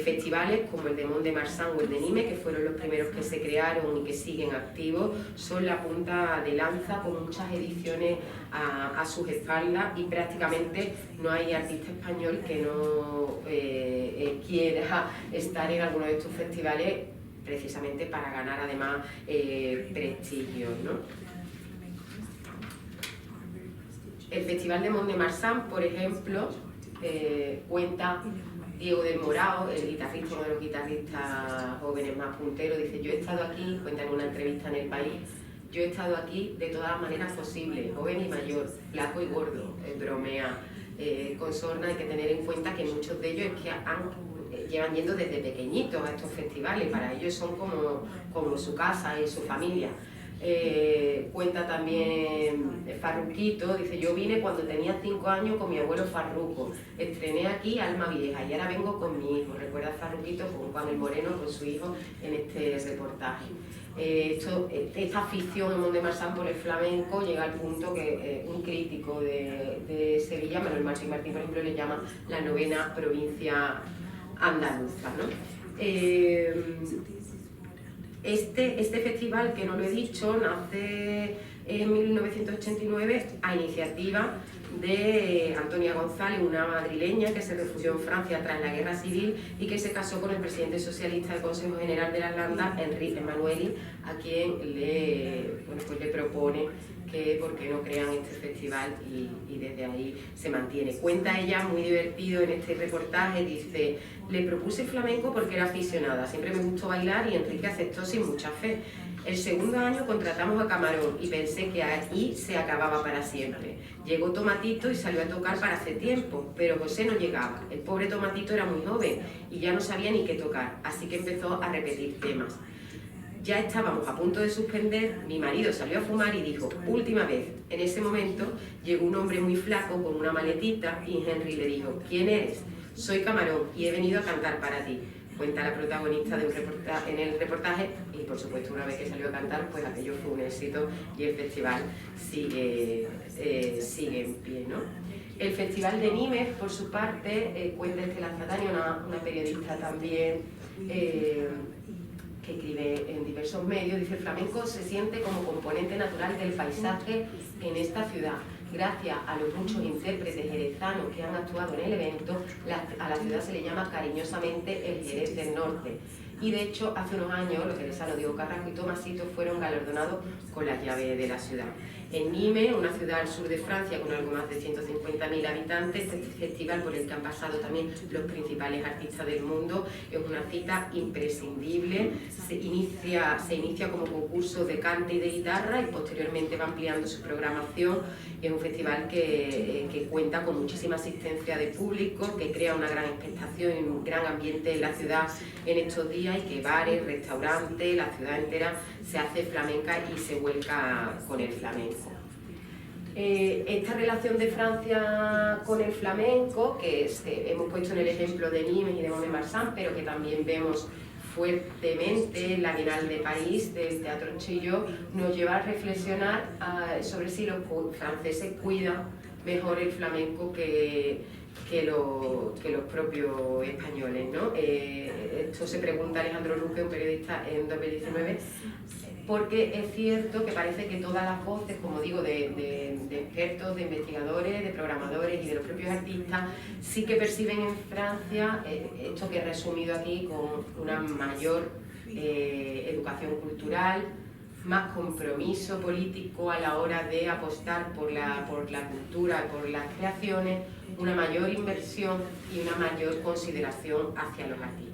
Festivales como el de Mont-de-Marsan o el de Nimes, que fueron los primeros que se crearon y que siguen activos, son la punta de lanza con muchas ediciones a sus espaldas y prácticamente no hay artista español que no quiera estar en alguno de estos festivales precisamente para ganar además prestigio, ¿no? El Festival de Mont-de-Marsan, por ejemplo, cuenta Diego del Morao, el guitarrista, uno de los guitarristas jóvenes más punteros, dice: yo he estado aquí, cuenta en una entrevista en El País, yo he estado aquí de todas las maneras posibles, joven y mayor, flaco y gordo, bromea con sorna. Hay que tener en cuenta que muchos de ellos es que llevan yendo desde pequeñitos a estos festivales, para ellos son como su casa y su familia. Cuenta también Farruquito, dice: yo vine cuando tenía 5 años con mi abuelo Farruco, estrené aquí Alma Vieja y ahora vengo con mi hijo. Recuerda a Farruquito con Juan el Moreno, con su hijo, en este reportaje. Esta afición en Mont-de-Marsan por el flamenco llega al punto que un crítico de Sevilla, Manuel Martín, por ejemplo, le llama la 9ª provincia andaluza, ¿no? Este festival, que no lo he dicho, nace en 1989 a iniciativa de Antonia González, una madrileña que se refugió en Francia tras la Guerra Civil y que se casó con el presidente socialista del Consejo General de las Landas, Enrique Emanueli, a quien le propone que por qué no crean este festival y desde ahí se mantiene. Cuenta ella, muy divertido en este reportaje, dice: le propuse flamenco porque era aficionada, siempre me gustó bailar y Enrique aceptó sin mucha fe. El segundo año contratamos a Camarón y pensé que ahí se acababa para siempre. Llegó Tomatito y salió a tocar para hace tiempo, pero José no llegaba. El pobre Tomatito era muy joven y ya no sabía ni qué tocar, así que empezó a repetir temas. Ya estábamos a punto de suspender, mi marido salió a fumar y dijo: última vez. En ese momento llegó un hombre muy flaco con una maletita y Henry le dijo: ¿quién eres? Soy Camarón y he venido a cantar para ti. Cuenta la protagonista en el reportaje, y por supuesto una vez que salió a cantar, pues aquello fue un éxito y el festival sigue en pie, ¿no? El Festival de Nimes, por su parte, cuenta Estela Catania, una periodista también que escribe en diversos medios, dice: el flamenco se siente como componente natural del paisaje en esta ciudad. Gracias a los muchos intérpretes jerezanos que han actuado en el evento, a la ciudad se le llama cariñosamente el Jerez del Norte. Y de hecho, hace unos años, los jerezanos Diego Carrasco y Tomasito fueron galardonados con la llave de la ciudad. En Nimes, una ciudad al sur de Francia con algo más de 150.000 habitantes, este festival por el que han pasado también los principales artistas del mundo, es una cita imprescindible. Se inicia como concurso de cante y de guitarra y posteriormente va ampliando su programación. Es un festival que cuenta con muchísima asistencia de público, que crea una gran expectación y un gran ambiente en la ciudad en estos días, y que bares, restaurantes, la ciudad entera se hace flamenca y se vuelca con el flamenco. Esta relación de Francia con el flamenco, que hemos puesto en el ejemplo de Nimes y de Mont-de-Marsan, pero que también vemos fuertemente en la Bienal de París del Teatro Chillot, nos lleva a reflexionar sobre si los franceses cuidan mejor el flamenco que que los propios españoles, ¿no? Esto se pregunta Alejandro Luque, un periodista, en 2019, porque es cierto que parece que todas las voces, como digo, de expertos, de investigadores, de programadores y de los propios artistas, sí que perciben en Francia esto que he resumido aquí con una mayor educación cultural, más compromiso político a la hora de apostar por la cultura, por las creaciones, una mayor inversión y una mayor consideración hacia los artistas.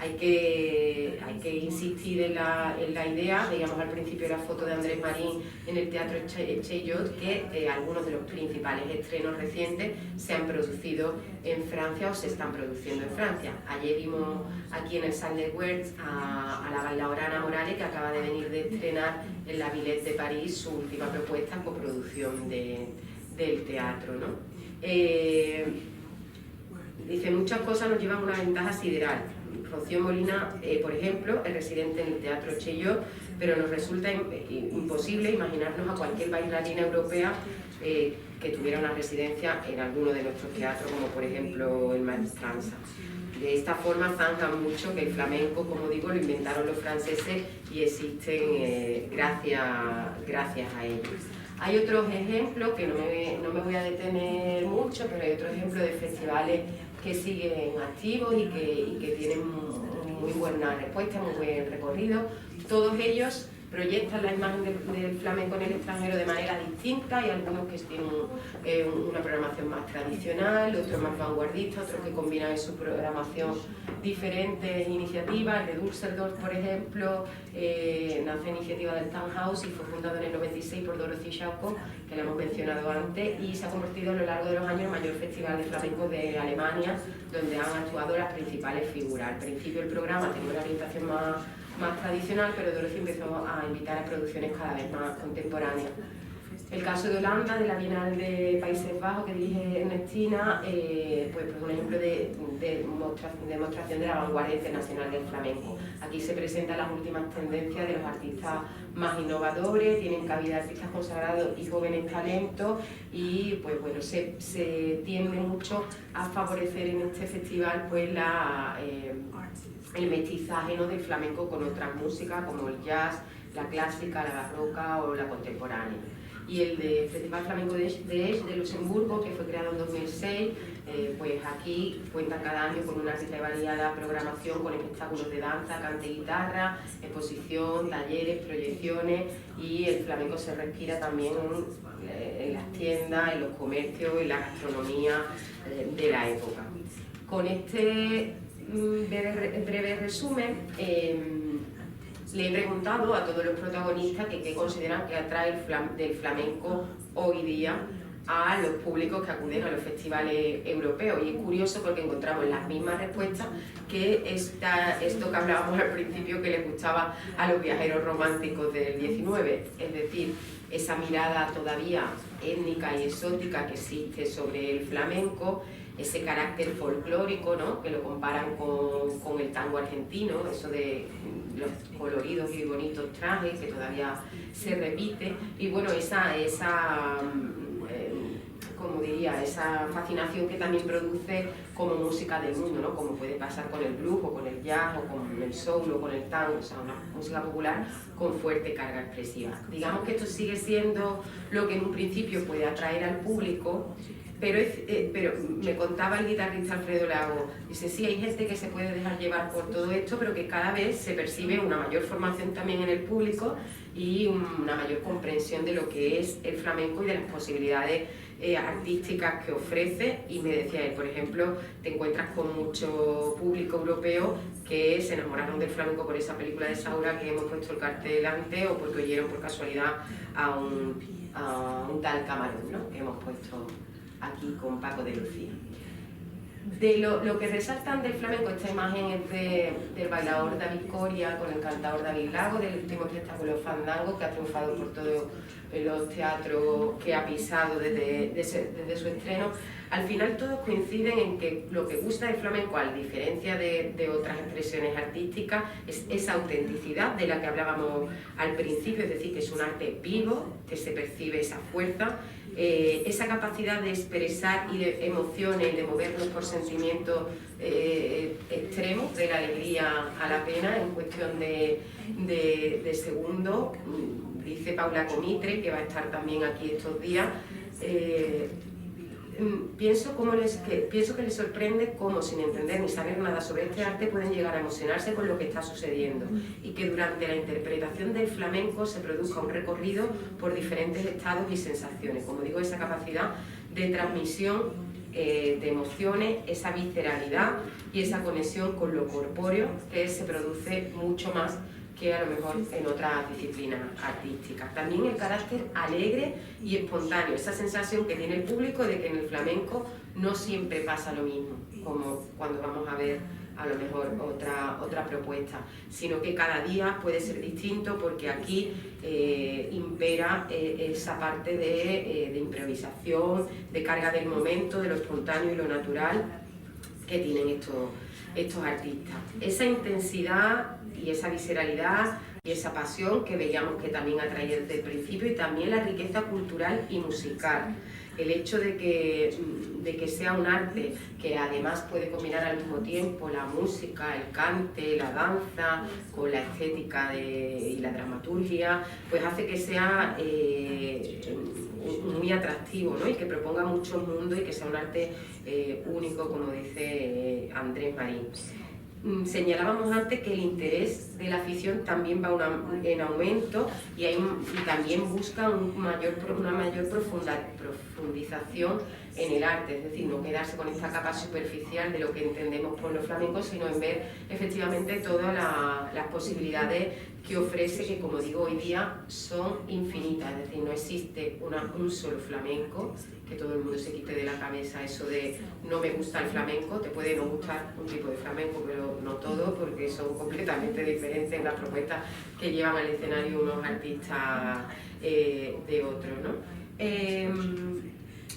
Hay que insistir en la idea, veíamos al principio la foto de Andrés Marín en el Teatro Chaillot, que algunos de los principales estrenos recientes se han producido en Francia o se están produciendo en Francia. Ayer vimos aquí en el Salle de Wertz a la bailaora Ana Morales, que acaba de venir de estrenar en la Villette de París su última propuesta en coproducción del teatro, ¿no? Dice, muchas cosas nos llevan a una ventaja sideral. Rocío Molina, por ejemplo, es residente en el Teatro Chaillot, pero nos resulta imposible imaginarnos a cualquier bailarina europea que tuviera una residencia en alguno de nuestros teatros, como por ejemplo el Maestranza. De esta forma zanjan mucho que el flamenco, como digo, lo inventaron los franceses y existen gracias a ellos. Hay otros ejemplos, que no me voy a detener mucho, pero hay otros ejemplos de festivales que siguen activos y que tienen muy buena respuesta, muy buen recorrido. Todos ellos proyectan la imagen del flamenco en el extranjero de manera distinta. Hay algunos que tienen una programación más tradicional, otros más vanguardistas, otros que combinan en su programación diferentes iniciativas. El de Düsseldorf, por ejemplo, nace iniciativa del Tannhaus y fue fundado en el 96 por Dorothy Schauko, que la hemos mencionado antes, y se ha convertido a lo largo de los años en el mayor festival de flamenco de Alemania, donde han actuado las principales figuras. Al principio el programa tenía una orientación más tradicional, pero Dorothy empezó a invitar a producciones cada vez más contemporáneas. El caso de Holanda, de la Bienal de Países Bajos que dirige Ernestina, pues un ejemplo de demostración de la vanguardia internacional del flamenco. Aquí se presentan las últimas tendencias de los artistas más innovadores, tienen cabida artistas consagrados y jóvenes talentos, y pues bueno, se tiende mucho a favorecer en este festival pues el mestizaje, ¿no?, del flamenco con otras músicas como el jazz, la clásica, la barroca o la contemporánea. Y el de Festival Flamenco de Esch de Luxemburgo, que fue creado en 2006, pues aquí cuenta cada año con una rica y variada programación con espectáculos de danza, cante y guitarra, exposición, talleres, proyecciones, y el flamenco se respira también en las tiendas, en los comercios, en la gastronomía de la época. Con este breve resumen, le he preguntado a todos los protagonistas qué consideran que atrae del flamenco hoy día a los públicos que acuden a los festivales europeos. Y es curioso porque encontramos las mismas respuestas que esto que hablábamos al principio, que les gustaba a los viajeros románticos del 19, es decir, esa mirada todavía étnica y exótica que existe sobre el flamenco, ese carácter folclórico, ¿no?, que lo comparan con el tango argentino, eso de los coloridos y bonitos trajes que todavía se repite, y bueno, como diría, esa fascinación que también produce como música del mundo, ¿no?, como puede pasar con el blues o con el jazz o con el soul o con el tango, o sea, una música popular con fuerte carga expresiva. Digamos que esto sigue siendo lo que en un principio puede atraer al público, pero me contaba el guitarrista Alfredo Lago, dice, sí, hay gente que se puede dejar llevar por todo esto, pero que cada vez se percibe una mayor formación también en el público y una mayor comprensión de lo que es el flamenco y de las posibilidades artísticas que ofrece. Y me decía él, por ejemplo, te encuentras con mucho público europeo que se enamoraron del flamenco por esa película de Saura que hemos puesto el cartel antes, o porque oyeron por casualidad a un tal Camarón, ¿no?, que hemos puesto aquí con Paco de Lucía. Lo que resaltan del flamenco, esta imagen es del bailador David Coria con el cantador David Lago, del último espectáculo Fandango, que ha triunfado por todos los teatros que ha pisado desde su estreno. Al final todos coinciden en que lo que gusta del flamenco, a diferencia de otras expresiones artísticas, es esa autenticidad de la que hablábamos al principio, es decir, que es un arte vivo, que se percibe esa fuerza, esa capacidad de expresar y de emociones, de movernos por sentimientos extremos, de la alegría a la pena en cuestión de segundos. Dice Paula Comitre, que va a estar también aquí estos días, pienso que les sorprende cómo, sin entender ni saber nada sobre este arte, pueden llegar a emocionarse con lo que está sucediendo, y que durante la interpretación del flamenco se produzca un recorrido por diferentes estados y sensaciones. Como digo, esa capacidad de transmisión de emociones, esa visceralidad y esa conexión con lo corpóreo, que se produce mucho más que a lo mejor en otras disciplinas artísticas. También el carácter alegre y espontáneo, esa sensación que tiene el público de que en el flamenco no siempre pasa lo mismo, como cuando vamos a ver a lo mejor otra propuesta, sino que cada día puede ser distinto, porque aquí impera esa parte de improvisación, de carga del momento, de lo espontáneo y lo natural que tienen estos artistas. Esa intensidad y esa visceralidad y esa pasión que veíamos que también atraía desde el principio, y también la riqueza cultural y musical. El hecho de que sea un arte que además puede combinar al mismo tiempo la música, el cante, la danza, con la estética y la dramaturgia, pues hace que sea muy atractivo, ¿no? Y que proponga mucho mundo y que sea un arte único, como dice Andrés Marín. Señalábamos antes que el interés de la afición también va en aumento, y también busca una mayor profundización en el arte, es decir, no quedarse con esta capa superficial de lo que entendemos por los flamencos, sino en ver efectivamente todas las posibilidades que ofrece, que, como digo, hoy día son infinitas. Es decir, no existe un solo flamenco, que todo el mundo se quite de la cabeza eso de no me gusta el flamenco. Te puede no gustar un tipo de flamenco, pero no todo, porque son completamente diferentes las propuestas que llevan al escenario unos artistas de otros, ¿no?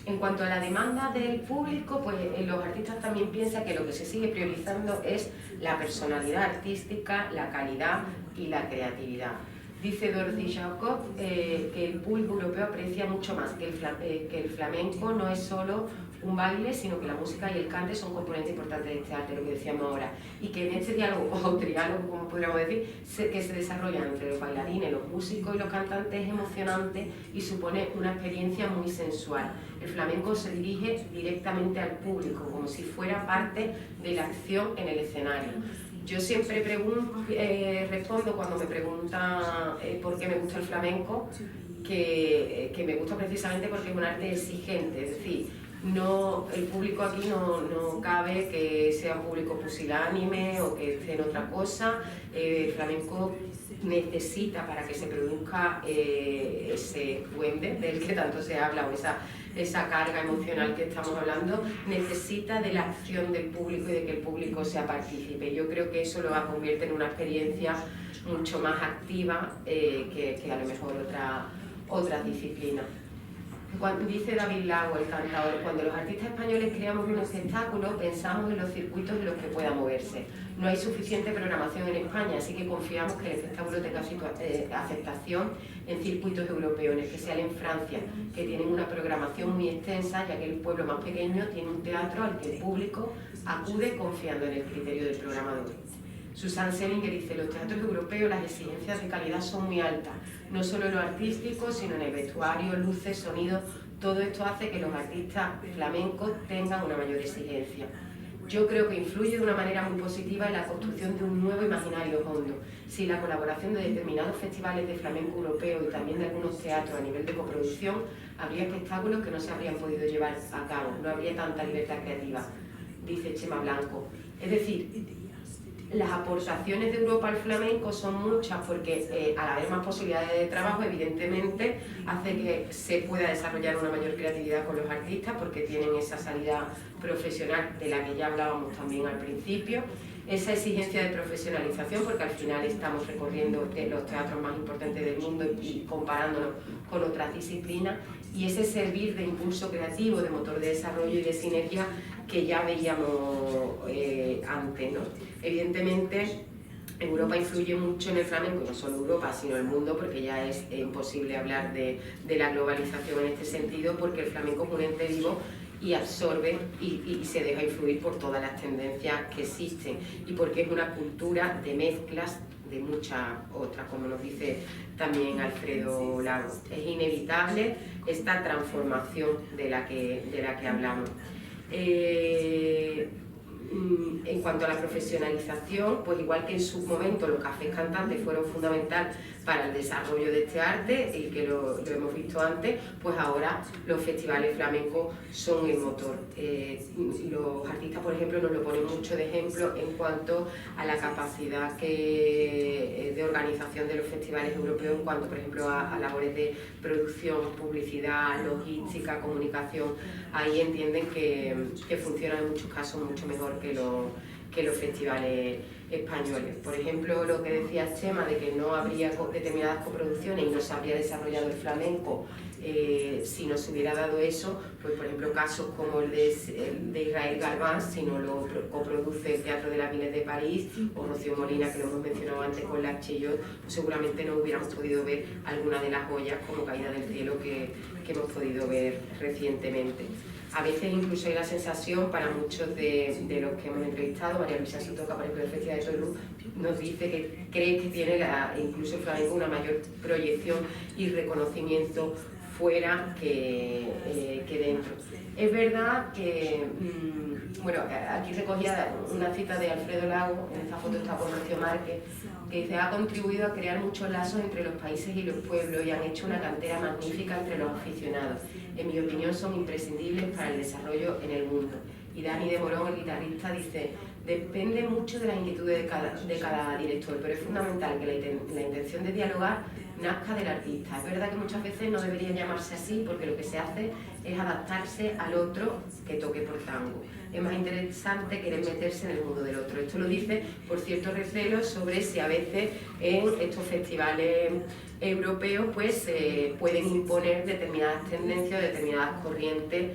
En cuanto a la demanda del público, pues los artistas también piensan que lo que se sigue priorizando es la personalidad artística, la calidad y la creatividad. Dice Dorothy Jacob que el público europeo aprecia mucho más que el flamenco no es solo un baile, sino que la música y el cante son componentes importantes de este arte, lo que decíamos ahora, y que en este diálogo, o triálogo, como podríamos decir, que se desarrollan entre los bailarines, los músicos y los cantantes, es emocionante y supone una experiencia muy sensual. El flamenco se dirige directamente al público, como si fuera parte de la acción en el escenario. Yo siempre respondo cuando me preguntan por qué me gusta el flamenco, que me gusta precisamente porque es un arte exigente, es decir, el público aquí no cabe que sea un público pusilánime o que esté en otra cosa. El flamenco necesita, para que se produzca ese duende del que tanto se habla, o esa carga emocional que estamos hablando, necesita de la acción del público y de que el público sea partícipe. Yo creo que eso lo convierte en una experiencia mucho más activa que a lo mejor otras disciplinas. Dice David Lago, el cantador, cuando los artistas españoles creamos un espectáculo, pensamos en los circuitos en los que pueda moverse. No hay suficiente programación en España, así que confiamos que el espectáculo tenga aceptación en circuitos europeos, en especial en Francia, que tienen una programación muy extensa, ya que el pueblo más pequeño tiene un teatro al que el público acude confiando en el criterio del programador. Susan Selinger dice, los teatros europeos las exigencias de calidad son muy altas, no solo en lo artístico, sino en el vestuario, luces, sonido. Todo esto hace que los artistas flamencos tengan una mayor exigencia. Yo creo que influye de una manera muy positiva en la construcción de un nuevo imaginario hondo. Sin la colaboración de determinados festivales de flamenco europeo y también de algunos teatros a nivel de coproducción, habría espectáculos que no se habrían podido llevar a cabo, no habría tanta libertad creativa, dice Chema Blanco. Es decir, las aportaciones de Europa al flamenco son muchas porque al haber más posibilidades de trabajo, evidentemente hace que se pueda desarrollar una mayor creatividad con los artistas porque tienen esa salida profesional de la que ya hablábamos también al principio, esa exigencia de profesionalización porque al final estamos recorriendo los teatros más importantes del mundo y comparándonos con otras disciplinas, y ese servir de impulso creativo, de motor de desarrollo y de sinergia que ya veíamos antes, ¿no? Evidentemente, Europa influye mucho en el flamenco, no solo Europa, sino el mundo, porque ya es imposible hablar de la globalización en este sentido, porque el flamenco es un ente vivo y absorbe y se deja influir por todas las tendencias que existen, y porque es una cultura de mezclas de muchas otras, como nos dice también Alfredo Lago. Es inevitable esta transformación de la que hablamos. En cuanto a la profesionalización, pues igual que en su momento los cafés cantantes fueron fundamentales para el desarrollo de este arte, y que lo hemos visto antes, pues ahora los festivales flamencos son el motor. Los artistas, por ejemplo, nos lo ponen mucho de ejemplo en cuanto a la capacidad de organización de los festivales europeos, en cuanto, por ejemplo, a labores de producción, publicidad, logística, comunicación. Ahí entienden que funciona en muchos casos mucho mejor que los festivales españoles. Por ejemplo, lo que decía Chema de que no habría determinadas coproducciones y no se habría desarrollado el flamenco si no se hubiera dado eso, pues por ejemplo casos como el de Israel Galván, si no lo coproduce el Teatro de las Miles de París, o Rocío Molina, que lo hemos mencionado antes con la Chillot, pues seguramente no hubiéramos podido ver alguna de las joyas como Caída del Cielo que hemos podido ver recientemente. A veces incluso hay la sensación, para muchos de los que hemos entrevistado, María Luisa Sotoca, por ejemplo, del Festival de Toulouse, nos dice que cree que tiene incluso el flamenco una mayor proyección y reconocimiento fuera que dentro. Es verdad que, bueno, aquí recogía una cita de Alfredo Lago, en esta foto está por Rocío Márquez, que dice: ha contribuido a crear muchos lazos entre los países y los pueblos y han hecho una cantera magnífica entre los aficionados. En mi opinión son imprescindibles para el desarrollo en el mundo. Y Dani de Morón, el guitarrista, dice: depende mucho de las inquietudes de cada director, pero es fundamental que la intención de dialogar nazca del artista. Es verdad que muchas veces no debería llamarse así, porque lo que se hace es adaptarse al otro que toque por tango. Es más interesante querer meterse en el mundo del otro. Esto lo dice por ciertos recelos sobre si a veces en estos festivales europeos pues pueden imponer determinadas tendencias, determinadas corrientes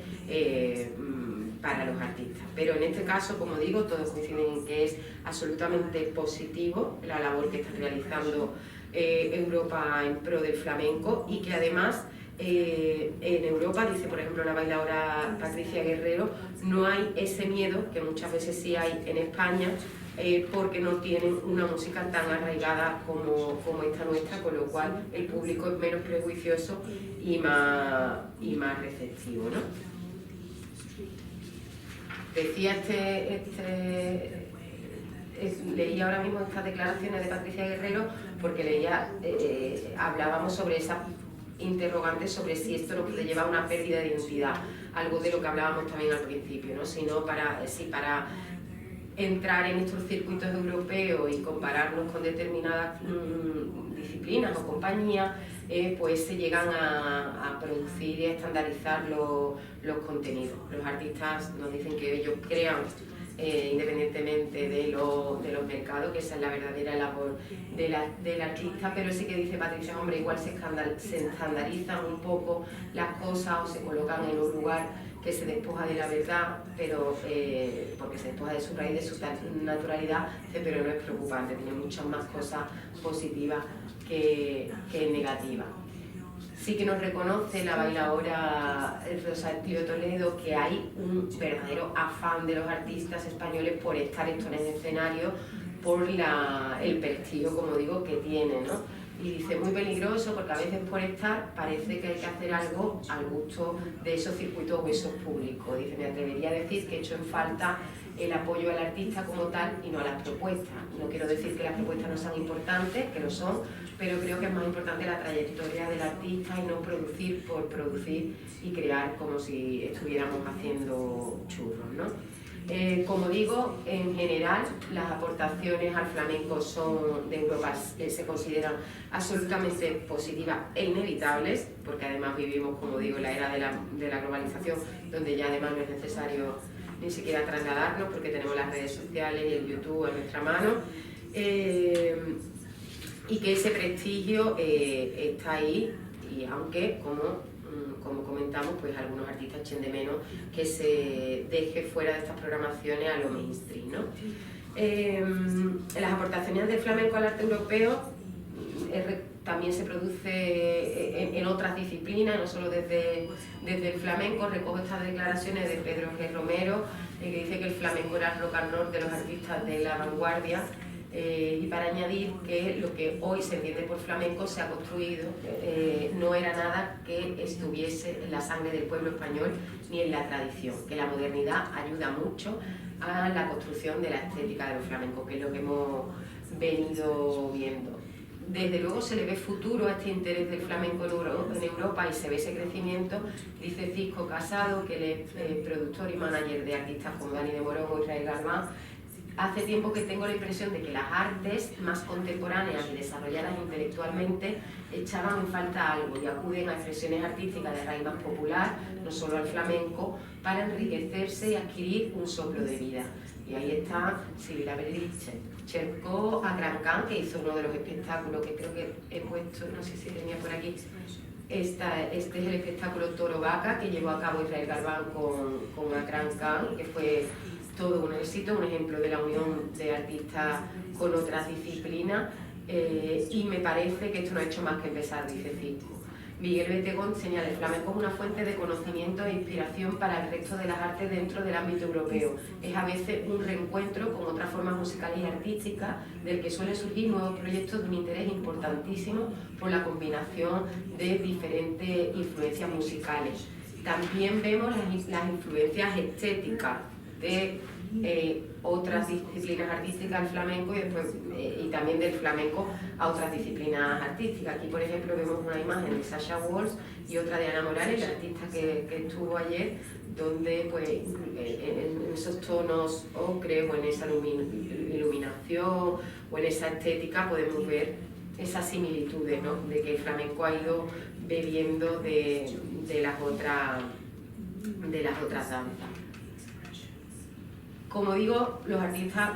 para los artistas. Pero en este caso, como digo, todos coinciden en que es absolutamente positivo la labor que está realizando Europa en pro del flamenco, y que además en Europa, dice por ejemplo la bailadora Patricia Guerrero, no hay ese miedo que muchas veces sí hay en España, porque no tienen una música tan arraigada como esta nuestra, con lo cual el público es menos prejuicioso y más receptivo, ¿no? Decía leí ahora mismo estas declaraciones de Patricia Guerrero porque hablábamos sobre esa interrogante sobre si esto nos puede llevar a una pérdida de identidad, algo de lo que hablábamos también al principio, ¿no? Si para entrar en estos circuitos europeos y compararnos con determinadas disciplinas o compañías, pues se llegan a producir y a estandarizar los contenidos. Los artistas nos dicen que ellos crean independientemente de los mercados, que esa es la verdadera labor del artista, pero sí que dice Patricia, hombre, igual se estandarizan un poco las cosas o se colocan en un lugar que se despoja de la verdad, pero porque se despoja de su raíz, de su naturalidad, pero no es preocupante, tiene muchas más cosas positivas que negativas. Sí que nos reconoce la bailadora Rosa del Pío Toledo que hay un verdadero afán de los artistas españoles por estar en el escenario, por el prestigio, como digo, que tiene, ¿no? Y dice, muy peligroso, porque a veces por estar parece que hay que hacer algo al gusto de esos circuitos o esos públicos. Dice, me atrevería a decir que he hecho en falta el apoyo al artista como tal y no a las propuestas. No quiero decir que las propuestas no sean importantes, que lo son, pero creo que es más importante la trayectoria del artista y no producir por producir y crear como si estuviéramos haciendo churros, ¿no? Como digo, en general las aportaciones al flamenco de Europa se consideran absolutamente positivas e inevitables, porque además vivimos, como digo, la era de la globalización, donde ya además no es necesario ni siquiera trasladarnos, porque tenemos las redes sociales y el YouTube en nuestra mano, y que ese prestigio está ahí, y aunque, como comentamos, pues algunos artistas echen de menos que se deje fuera de estas programaciones a lo mainstream, ¿no? Las aportaciones del flamenco al arte europeo también se produce en otras disciplinas, no solo desde el flamenco. Recojo estas declaraciones de Pedro G. Romero, que dice que el flamenco era el rock and roll de los artistas de la vanguardia. Y para añadir que lo que hoy se entiende por flamenco se ha construido, no era nada que estuviese en la sangre del pueblo español ni en la tradición, que la modernidad ayuda mucho a la construcción de la estética de los flamencos, que es lo que hemos venido viendo. Desde luego se le ve futuro a este interés del flamenco en Europa y se ve ese crecimiento. Dice Cisco Casado, que él es productor y manager de artistas como Dani de Morón o Israel Galván. Hace tiempo que tengo la impresión de que las artes más contemporáneas y desarrolladas intelectualmente echaban en falta algo y acuden a expresiones artísticas de raíz más popular, no solo al flamenco, para enriquecerse y adquirir un soplo de vida. Y ahí está Silvia Berlich, Cherkó a Gran Can, que hizo uno de los espectáculos que creo que he puesto, no sé si tenía por aquí. Este es el espectáculo Toro Vaca que llevó a cabo Israel Galván con Akram Khan, que fue todo un éxito, un ejemplo de la unión de artistas con otras disciplinas, y me parece que esto no ha hecho más que empezar, dice Cisco. Miguel Betegón señala: el flamenco es una fuente de conocimiento e inspiración para el resto de las artes dentro del ámbito europeo. Es a veces un reencuentro con otras formas musicales y artísticas, del que suelen surgir nuevos proyectos de un interés importantísimo por la combinación de diferentes influencias musicales. También vemos las influencias estéticas de otras disciplinas artísticas al flamenco y también del flamenco a otras disciplinas artísticas. Aquí, por ejemplo, vemos una imagen de Sasha Walsh y otra de Ana Morales, la artista que estuvo ayer, donde pues, en esos tonos ocre o en esa iluminación o en esa estética podemos ver esas similitudes, ¿no? De que el flamenco ha ido bebiendo de las otras danzas. Como digo, los artistas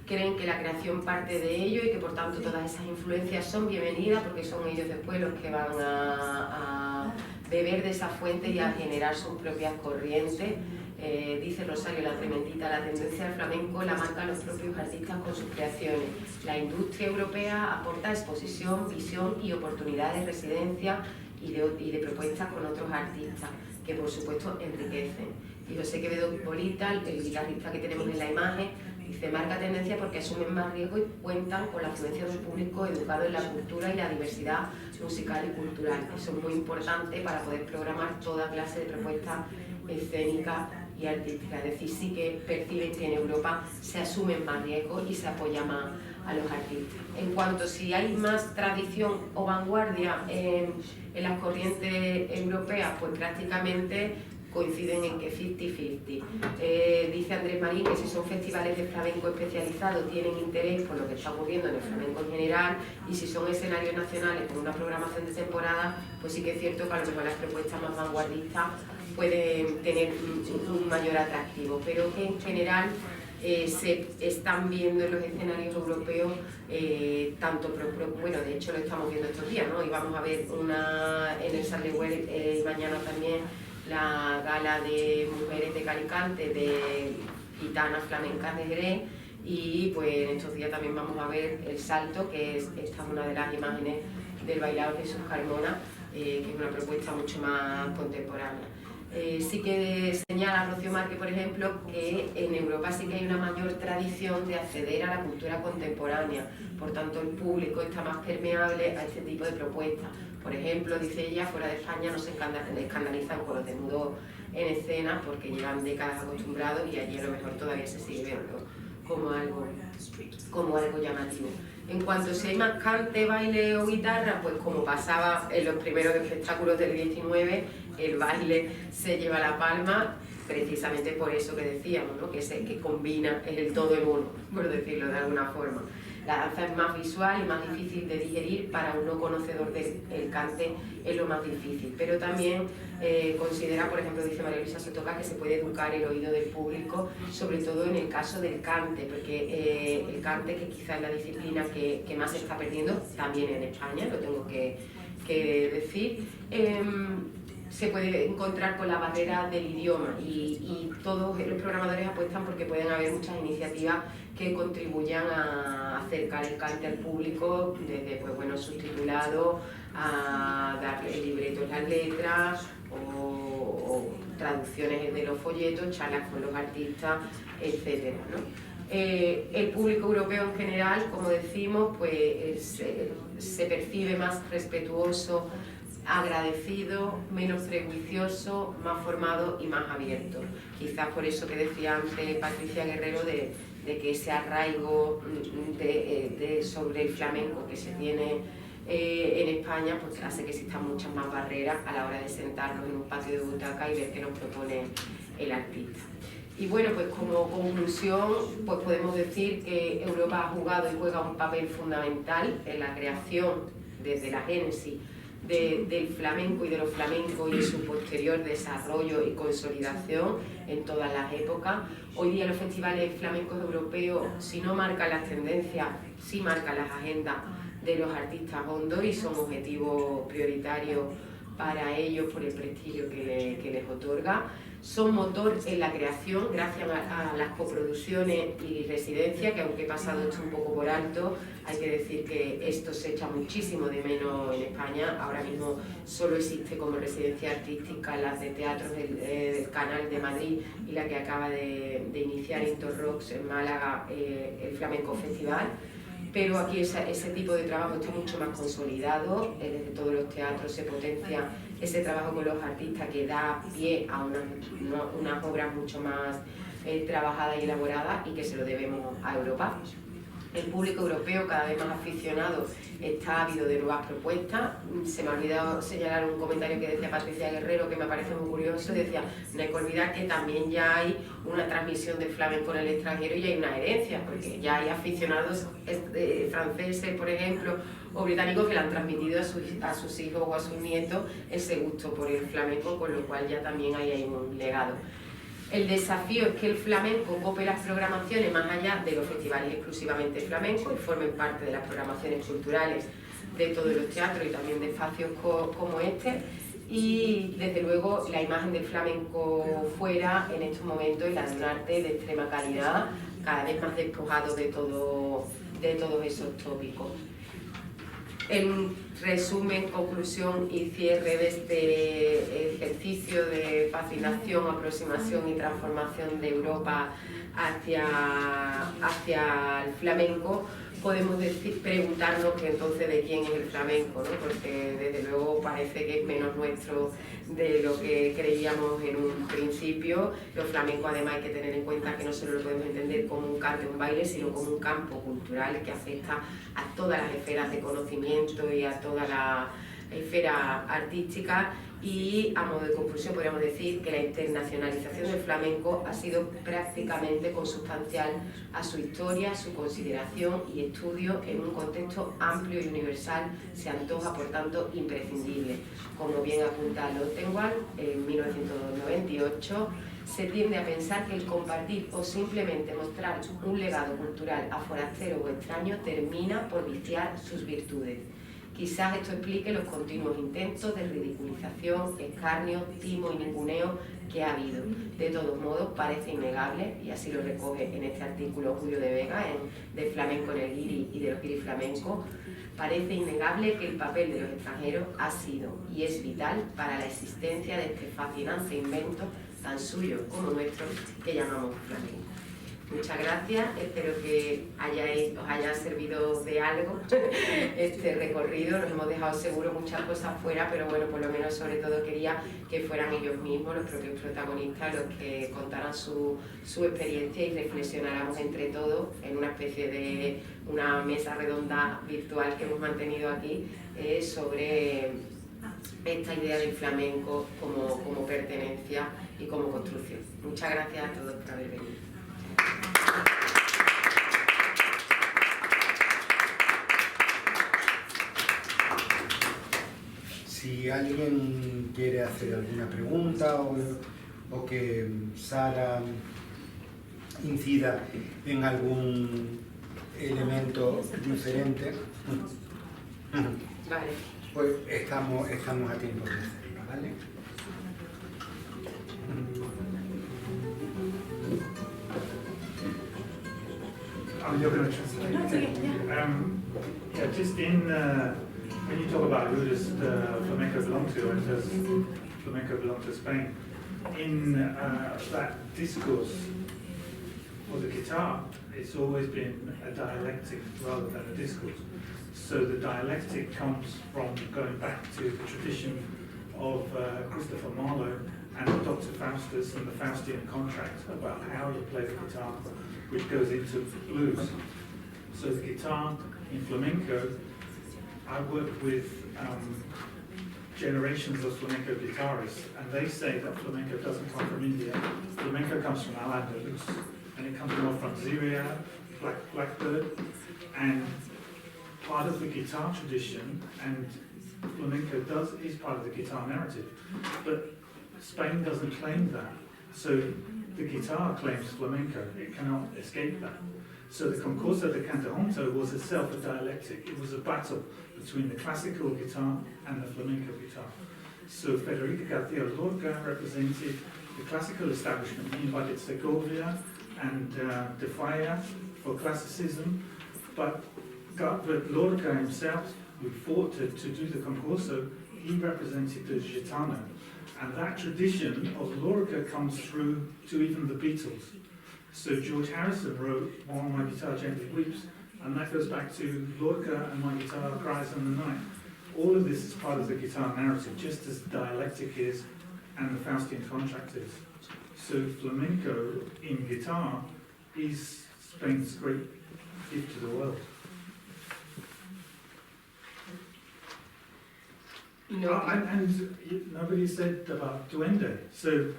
creen que la creación parte de ello y que por tanto todas esas influencias son bienvenidas, porque son ellos después los que van a beber de esa fuente y a generar sus propias corrientes. Dice Rosario La Trementita: la tendencia al flamenco la marcan los propios artistas con sus creaciones. La industria europea aporta exposición, visión y oportunidades de residencia y de propuestas con otros artistas, que por supuesto enriquecen. Y José Quevedo Bolita, el guitarrista que tenemos en la imagen, dice: marca tendencia porque asumen más riesgo y cuentan con la afluencia de un público educado en la cultura y la diversidad musical y cultural. Eso es muy importante para poder programar toda clase de propuestas escénicas y artísticas. Es decir, sí que perciben que en Europa se asumen más riesgos y se apoya más a los artistas. En cuanto a si hay más tradición o vanguardia en las corrientes europeas, pues prácticamente coinciden en que 50-50. Dice Andrés Marín que si son festivales de flamenco especializados tienen interés por lo que está ocurriendo en el flamenco en general, y si son escenarios nacionales con una programación de temporada, pues sí que es cierto que a lo mejor las propuestas más vanguardistas pueden tener un mayor atractivo, pero que en general se están viendo en los escenarios europeos bueno, de hecho lo estamos viendo estos días, ¿no? Y vamos a ver en el Sarlewell mañana también la gala de mujeres de Calicante, de gitanas flamencas de Jerez, y pues en estos días también vamos a ver el salto, que esta es una de las imágenes del bailador Jesús Carmona, que es una propuesta mucho más contemporánea. Sí que señala Rocío Márquez, por ejemplo, que en Europa sí que hay una mayor tradición de acceder a la cultura contemporánea, por tanto el público está más permeable a este tipo de propuestas. Por ejemplo, dice ella, fuera de España no se escandalizan con los desnudos en escena porque llevan décadas acostumbrados, y allí a lo mejor todavía se sigue viendo como algo llamativo. En cuanto a si hay más cante, baile o guitarra, pues como pasaba en los primeros espectáculos del 19, el baile se lleva la palma, precisamente por eso que decíamos, ¿no? que combina, es el todo en uno, por decirlo de alguna forma. La danza es más visual y más difícil de digerir, para un no conocedor del cante es lo más difícil, pero también considera, por ejemplo, dice María Luisa Sotoca, que se puede educar el oído del público, sobre todo en el caso del cante, porque el cante, que quizás es la disciplina que más se está perdiendo, también en España, lo tengo que decir, se puede encontrar con la barrera del idioma, y todos los programadores apuestan porque pueden haber muchas iniciativas que contribuyan a acercar el cante al público, desde subtitulado, a darle libretos, las letras, o traducciones de los folletos, charlas con los artistas, etc., ¿no? El público europeo en general, como decimos, pues se percibe más respetuoso, agradecido, menos prejuicioso, más formado y más abierto. Quizás por eso que decía antes Patricia Guerrero de que ese arraigo sobre el flamenco que se tiene en España, pues hace que existan muchas más barreras a la hora de sentarnos en un patio de butaca y ver qué nos propone el artista. Y bueno, pues como conclusión, pues podemos decir que Europa ha jugado y juega un papel fundamental en la creación, desde la génesis, del flamenco y de los flamencos, y su posterior desarrollo y consolidación en todas las épocas. Hoy día los festivales flamencos europeos, si no marcan las tendencias, sí marcan las agendas de los artistas hondos, y son objetivos prioritarios para ellos por el prestigio que les otorga. Son motor en la creación gracias a las coproducciones y residencias, que aunque he pasado esto un poco por alto, hay que decir que esto se echa muchísimo de menos en España. Ahora mismo solo existe como residencia artística las de teatros del Canal de Madrid, y la que acaba de iniciar Interrocks en Málaga, el Flamenco Festival. Pero aquí ese tipo de trabajo está mucho más consolidado, desde todos los teatros se potencia ese trabajo con los artistas, que da pie a unas obras mucho más trabajadas y elaboradas, y que se lo debemos a Europa. El público europeo, cada vez más aficionado, está ávido de nuevas propuestas. Se me ha olvidado señalar un comentario que decía Patricia Guerrero, que me parece muy curioso. Decía, no hay que olvidar que también ya hay una transmisión del flamenco en el extranjero, y hay una herencia, porque ya hay aficionados franceses, por ejemplo, o británicos, que le han transmitido a sus hijos o a sus nietos ese gusto por el flamenco, con lo cual ya también hay un legado. El desafío es que el flamenco cope las programaciones más allá de los festivales exclusivamente flamencos, y formen parte de las programaciones culturales de todos los teatros y también de espacios como este. Y desde luego la imagen del flamenco fuera en estos momentos es la de un arte de extrema calidad, cada vez más despojado de todos esos tópicos. En resumen, conclusión y cierre de este ejercicio de fascinación, aproximación y transformación de Europa hacia el flamenco, podemos preguntarnos que entonces de quién es el flamenco, ¿no? Porque desde luego parece que es menos nuestro de lo que creíamos en un principio. Los flamencos, además, hay que tener en cuenta que no solo lo podemos entender como un cante o un baile, sino como un campo cultural que afecta a todas las esferas de conocimiento y a toda la esfera artística. Y a modo de conclusión podríamos decir que la internacionalización del flamenco ha sido prácticamente consustancial a su historia, a su consideración y estudio en un contexto amplio y universal. Se antoja, por tanto, imprescindible. Como bien apunta Lottenwald en 1998, se tiende a pensar que el compartir o simplemente mostrar un legado cultural a forastero o extraño termina por viciar sus virtudes. Quizás esto explique los continuos intentos de ridiculización, escarnio, timo y ninguneo que ha habido. De todos modos, parece innegable, y así lo recoge en este artículo Julio de Vega, de Flamenco en el Guiri y de los Guiri Flamenco, parece innegable que el papel de los extranjeros ha sido y es vital para la existencia de este fascinante invento, tan suyo como nuestro, que llamamos flamenco. Muchas gracias, espero que os haya servido de algo este recorrido. Nos hemos dejado seguro muchas cosas fuera, pero bueno, por lo menos sobre todo quería que fueran ellos mismos, los propios protagonistas, los que contaran su experiencia y reflexionáramos entre todos en una especie de una mesa redonda virtual que hemos mantenido aquí sobre esta idea del flamenco como pertenencia y como construcción. Muchas gracias a todos por haber venido. Si alguien quiere hacer alguna pregunta o que Sara incida en algún elemento diferente, Vale. pues estamos a tiempo de hacerlo, ¿vale? I'm not going to translate. Yeah, just in when you talk about who does flamenco belong to, and does flamenco belong to Spain, in that discourse for the guitar, it's always been a dialectic rather than a discourse. So the dialectic comes from going back to the tradition of Christopher Marlowe and Dr. Faustus and the Faustian contract about how you play the guitar, which goes into blues. So the guitar in flamenco, I work with generations of flamenco guitarists, and they say that flamenco doesn't come from India. Flamenco comes from Al-Andalus, and it comes more from Ziria, Blackbird, and part of the guitar tradition, and flamenco is part of the guitar narrative, but Spain doesn't claim that. So the guitar claims flamenco, it cannot escape that. So the Concurso de Cantajonto was itself a dialectic. It was a battle between the classical guitar and the flamenco guitar. So Federico García Lorca represented the classical establishment. He invited Segovia and De Falla for classicism, but Lorca himself, who fought to do the Concurso, he represented the Gitano. And that tradition of Lorca comes through to even the Beatles. So George Harrison wrote While My Guitar Gently Weeps, and that goes back to Lorca and My Guitar Cries in the Night. All of this is part of the guitar narrative, just as dialectic is and the Faustian contract is. So flamenco in guitar is Spain's great gift to the world. No. And nobody said about duende. So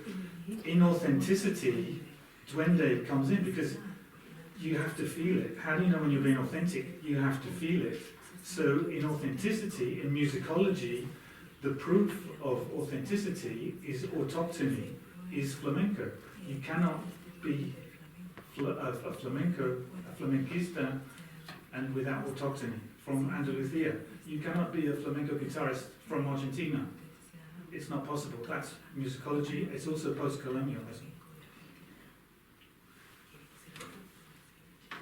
in authenticity, duende comes in because you have to feel it. How do you know when you're being authentic? You have to feel it. So in authenticity, in musicology, the proof of authenticity is autochthony, is flamenco. You cannot be a flamenquista, and without autochthony from Andalusia. You cannot be a flamenco guitarist from Argentina. It's not possible. That's musicology. It's also post-colonialism.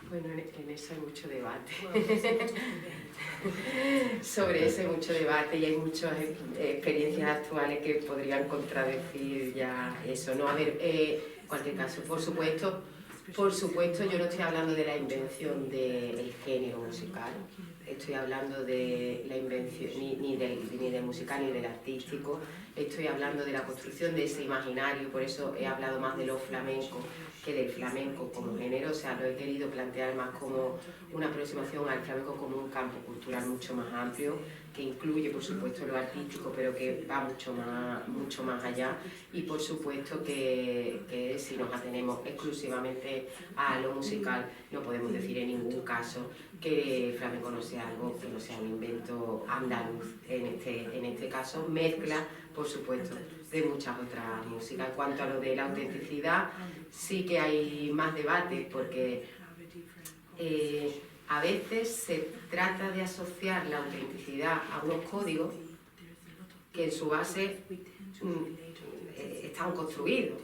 Bueno, en eso hay mucho debate. Sobre eso hay mucho debate y hay muchas experiencias actuales que podrían contradecir ya eso, ¿no? A ver, en cualquier caso, por supuesto, yo no estoy hablando de la invención del género musical, estoy hablando de la invención ni del musical ni del artístico, estoy hablando de la construcción de ese imaginario, por eso he hablado más de lo flamenco que del flamenco como género, o sea, lo he querido plantear más como una aproximación al flamenco como un campo cultural mucho más amplio, que incluye, por supuesto, lo artístico, pero que va mucho más allá, y por supuesto que si nos atenemos exclusivamente a lo musical, no podemos decir en ningún caso que el flamenco no sea algo que no sea un invento andaluz. En este caso, mezcla, por supuesto, de muchas otras músicas. En cuanto a lo de la autenticidad, sí que hay más debate, porque a veces se trata de asociar la autenticidad a unos códigos que en su base están construidos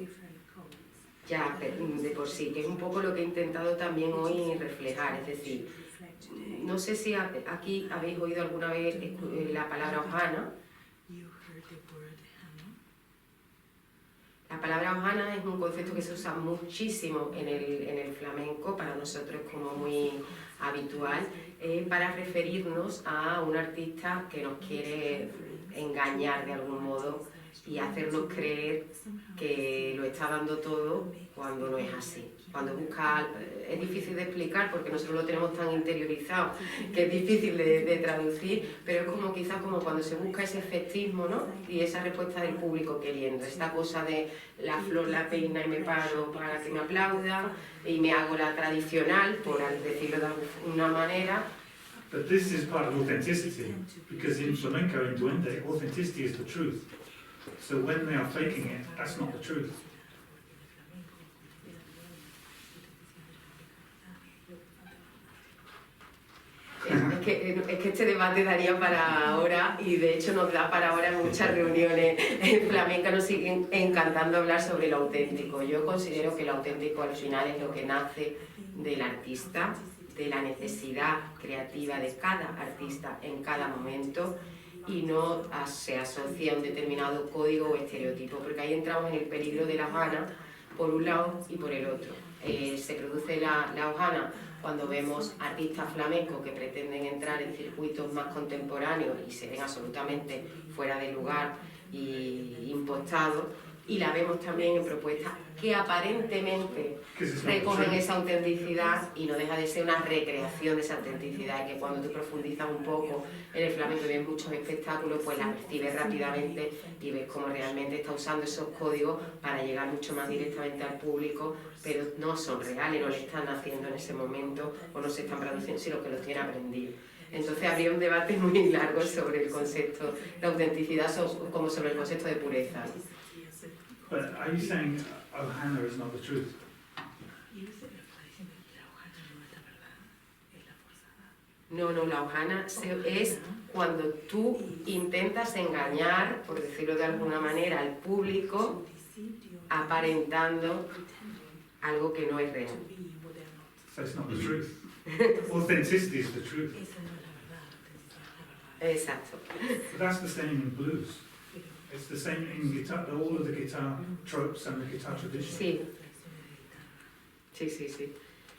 ya de por sí, que es un poco lo que he intentado también hoy reflejar. Es decir, no sé si aquí habéis oído alguna vez la palabra hojana. La palabra hojana es un concepto que se usa muchísimo en el flamenco, para nosotros es como muy habitual, para referirnos a un artista que nos quiere engañar de algún modo y hacernos creer que lo está dando todo cuando no es así. Cuando busca, es difícil de explicar porque nosotros lo tenemos tan interiorizado que es difícil de traducir, pero es como quizás como cuando se busca ese efectismo, ¿no? Y esa respuesta del público queriendo, esta cosa de la flor la peina y me paro para que me aplaudan y me hago la tradicional, por decirlo de alguna manera. But this is part of authenticity, because in flamenco, in duende, authenticity is the truth. So when they are faking it, that's not the truth. Es que este debate daría para ahora y de hecho nos da para ahora en muchas reuniones flamencas. Nos siguen encantando hablar sobre lo auténtico. Yo considero que lo auténtico al final es lo que nace del artista, de la necesidad creativa de cada artista en cada momento y no se asocia a un determinado código o estereotipo, porque ahí entramos en el peligro de la hojana por un lado y por el otro. Se produce la hojana cuando vemos artistas flamencos que pretenden entrar en circuitos más contemporáneos y se ven absolutamente fuera de lugar y impostados, y la vemos también en propuestas que aparentemente recogen esa autenticidad y no deja de ser una recreación de esa autenticidad, y que cuando tú profundizas un poco en el flamenco y ves muchos espectáculos, pues la percibes rápidamente y ves cómo realmente está usando esos códigos para llegar mucho más directamente al público, pero no son reales, no le están haciendo en ese momento o no se están traduciendo, sino que los tienen aprendido. Entonces habría un debate muy largo sobre el concepto de autenticidad como sobre el concepto de pureza. But are you saying Ohana is not the truth? No, la hojana es cuando tú intentas engañar, por decirlo de alguna manera, al público aparentando algo que no es real. So it's not the truth. Authenticity is the truth. Exacto. But that's the same in blues. It's the same in guitar, all of the guitar tropes and the guitar tradition. Sí.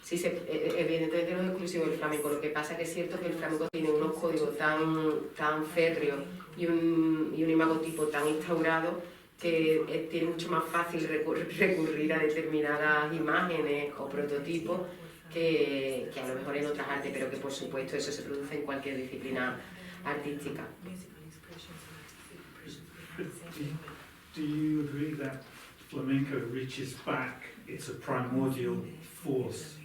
Sí, evidentemente no es exclusivo del flamenco. Lo que pasa es que es cierto que el flamenco tiene unos códigos tan férreos y un imagotipo tan instaurado que tiene mucho más fácil recurrir a determinadas imágenes o prototipos que a lo mejor en otras artes, pero que por supuesto eso se produce en cualquier disciplina artística. Do you agree that flamenco reaches back? It's a primordial force,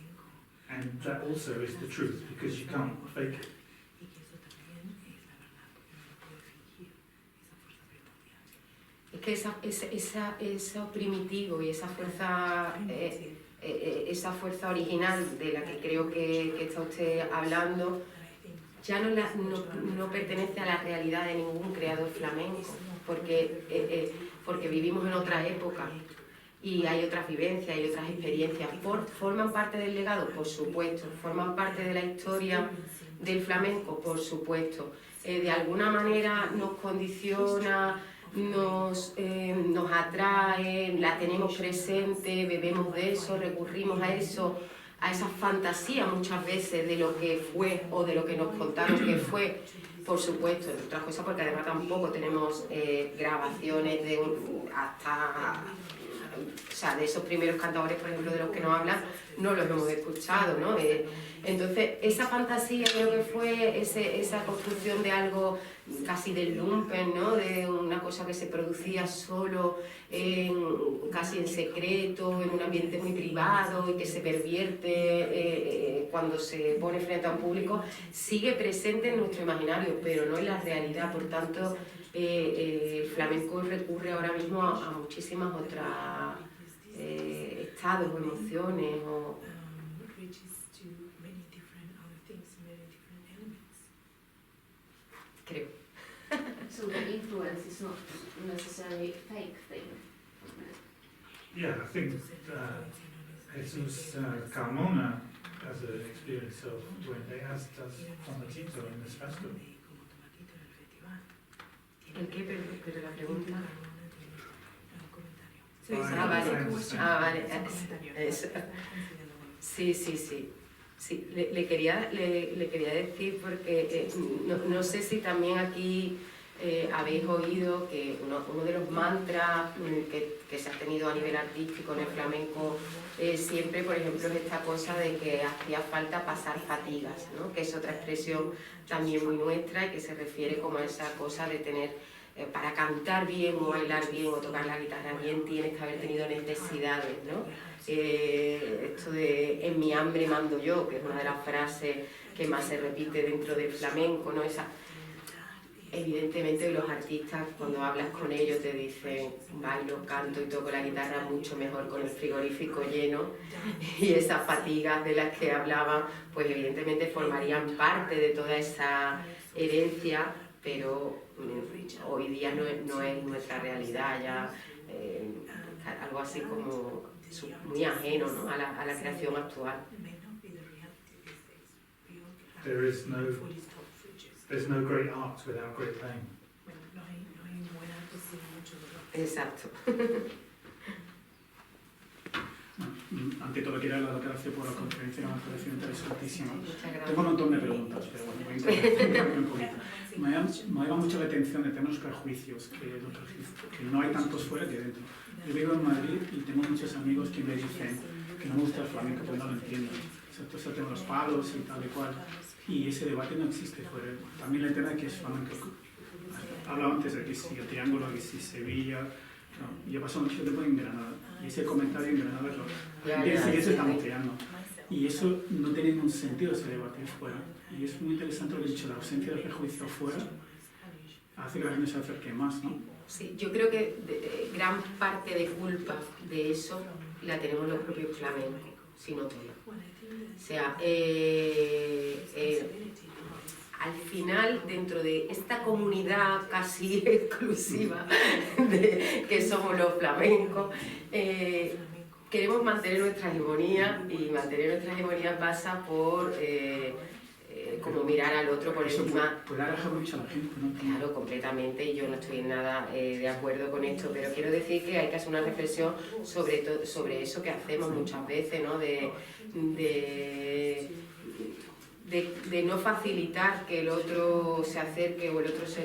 and that also is the truth because you can't fake it. Es que eso primitivo y esa fuerza original de la que creo que está usted hablando ya no pertenece a la realidad de ningún creador flamenco, porque vivimos en otra época y hay otras vivencias, hay otras experiencias. ¿Forman parte del legado? Por supuesto. ¿Forman parte de la historia del flamenco? Por supuesto. De alguna manera nos condiciona, nos atrae, la tenemos presente, bebemos de eso, recurrimos a eso, a esa fantasía muchas veces de lo que fue o de lo que nos contaron que fue. Por supuesto, entre otras cosas, porque además tampoco tenemos grabaciones de de esos primeros cantadores, por ejemplo, de los que nos hablan, no los hemos escuchado, ¿no? Entonces, esa fantasía creo que fue esa construcción de algo casi del lumpen, ¿no? De una cosa que se producía solo, casi en secreto, en un ambiente muy privado y que se pervierte cuando se pone frente a un público, sigue presente en nuestro imaginario, pero no en la realidad. Por tanto, el flamenco recurre ahora mismo a muchísimas otras estados o emociones creo. So the influence is not necessarily a fake thing. Yeah, I think Jesus Carmona has an experience of duende, as does Tomatito in this festival. ¿El qué? Pero la pregunta. Vale. Eso. Sí, le quería decir porque no sé si también aquí habéis oído que uno de los mantras que se ha tenido a nivel artístico en el flamenco siempre, por ejemplo, es esta cosa de que hacía falta pasar fatigas, ¿no? Que es otra expresión también muy nuestra y que se refiere como a esa cosa de tener, para cantar bien o bailar bien o tocar la guitarra bien, tienes que haber tenido necesidades, ¿no? Esto de en mi hambre mando yo, que es una de las frases que más se repite dentro del flamenco, ¿no? Evidentemente los artistas, cuando hablas con ellos, te dicen bailo, canto y toco la guitarra mucho mejor con el frigorífico lleno, y esas fatigas de las que hablaban pues evidentemente formarían parte de toda esa herencia, pero hoy día no es nuestra realidad, ya algo así como muy ajeno, ¿no? a la creación actual. There's no great art without great pain. Exacto. Ante todo quiero dar las gracias por la conferencia, me ha parecido interesantísima. Muchas gracias. Tengo un montón de preguntas, pero bueno, voy a intentar un poquito. Me llama mucho la atención de tener los prejuicios, que no hay tantos fuera que dentro. Yo vivo en Madrid y tengo muchos amigos que me dicen que no me gusta el flamenco porque no lo entiendo. Entonces tengo los palos y tal y cual. Y ese debate no existe fuera. También el tema de que es flamenco. Hablaba antes de que si el Triángulo, que si Sevilla. No, yo he pasado mucho tiempo en Granada. Y ese comentario en Granada es se está muteando. Y eso no tiene ningún sentido, ese debate fuera. Y es muy interesante lo que he dicho, la ausencia de prejuicio fuera hace que la gente se acerque más, ¿no? Sí, yo creo que gran parte de culpa de eso la tenemos los propios flamencos, si no toda. O sea, al final, dentro de esta comunidad casi exclusiva que somos los flamencos, queremos mantener nuestra hegemonía, y mantener nuestra hegemonía pasa por como mirar al otro por encima. Puede alejar mucho a la gente, ¿no? Claro, completamente, y yo no estoy en nada de acuerdo con esto, pero quiero decir que hay que hacer una reflexión sobre eso que hacemos muchas veces, ¿no? De no facilitar que el otro se acerque o el otro se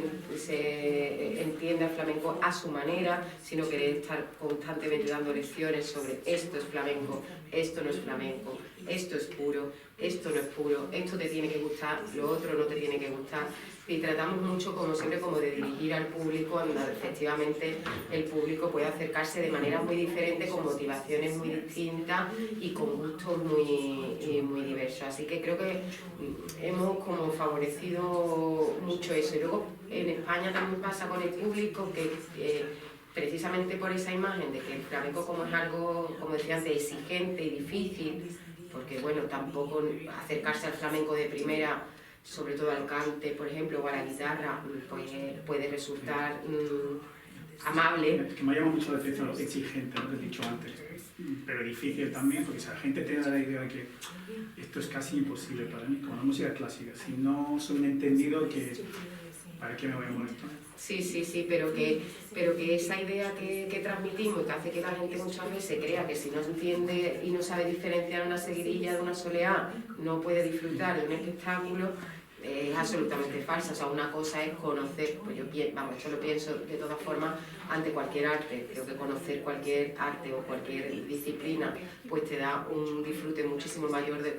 entienda el flamenco a su manera, sino que de estar constantemente dando lecciones sobre esto es flamenco, esto no es flamenco, esto es puro, esto no es puro, esto te tiene que gustar, lo otro no te tiene que gustar. Y tratamos mucho, como siempre, como de dirigir al público, donde efectivamente el público puede acercarse de manera muy diferente, con motivaciones muy distintas y con gustos muy diversos. Así que creo que hemos como favorecido mucho eso. Y luego en España también pasa con el público que precisamente por esa imagen de que el flamenco como es algo, como decía antes, exigente y difícil, porque bueno, tampoco acercarse al flamenco de primera, sobre todo al cante, por ejemplo, o a la guitarra, pues puede resultar amable. Es que me llama mucho la atención lo exigente, lo que he dicho antes, pero difícil también, porque si la gente tiene la idea de que esto es casi imposible para mí, como la música clásica, si no soy un entendido, que ¿para qué me voy a molestar? Sí, pero que esa idea que transmitimos, que hace que la gente muchas veces crea que si no entiende y no sabe diferenciar una seguidilla de una soleá, no puede disfrutar de un espectáculo, es absolutamente falsa. O sea, una cosa es conocer, pues yo lo pienso de todas formas ante cualquier arte. Creo que conocer cualquier arte o cualquier disciplina pues te da un disfrute muchísimo mayor de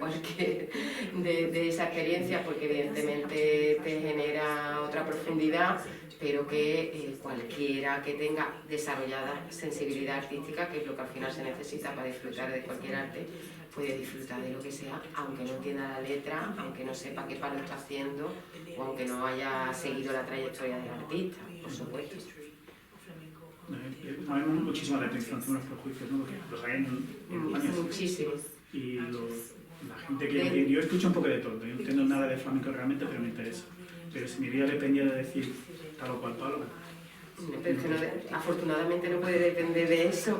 esa experiencia, porque evidentemente te genera otra profundidad, pero que cualquiera que tenga desarrollada sensibilidad artística, que es lo que al final se necesita para disfrutar de cualquier arte, puede disfrutar de lo que sea, aunque no entienda la letra, aunque no sepa qué palo está haciendo, o aunque no haya seguido la trayectoria del artista, por supuesto. A mí me llama muchísimo la atención los prejuicios, ¿no? Porque los hay en España. Muchísimo. Y la gente que... Yo escucho un poco de todo, yo no entiendo nada de flamenco realmente, pero me interesa. Pero si mi vida dependiera de decir tal o cual palo... Pero es que afortunadamente no puede depender de eso,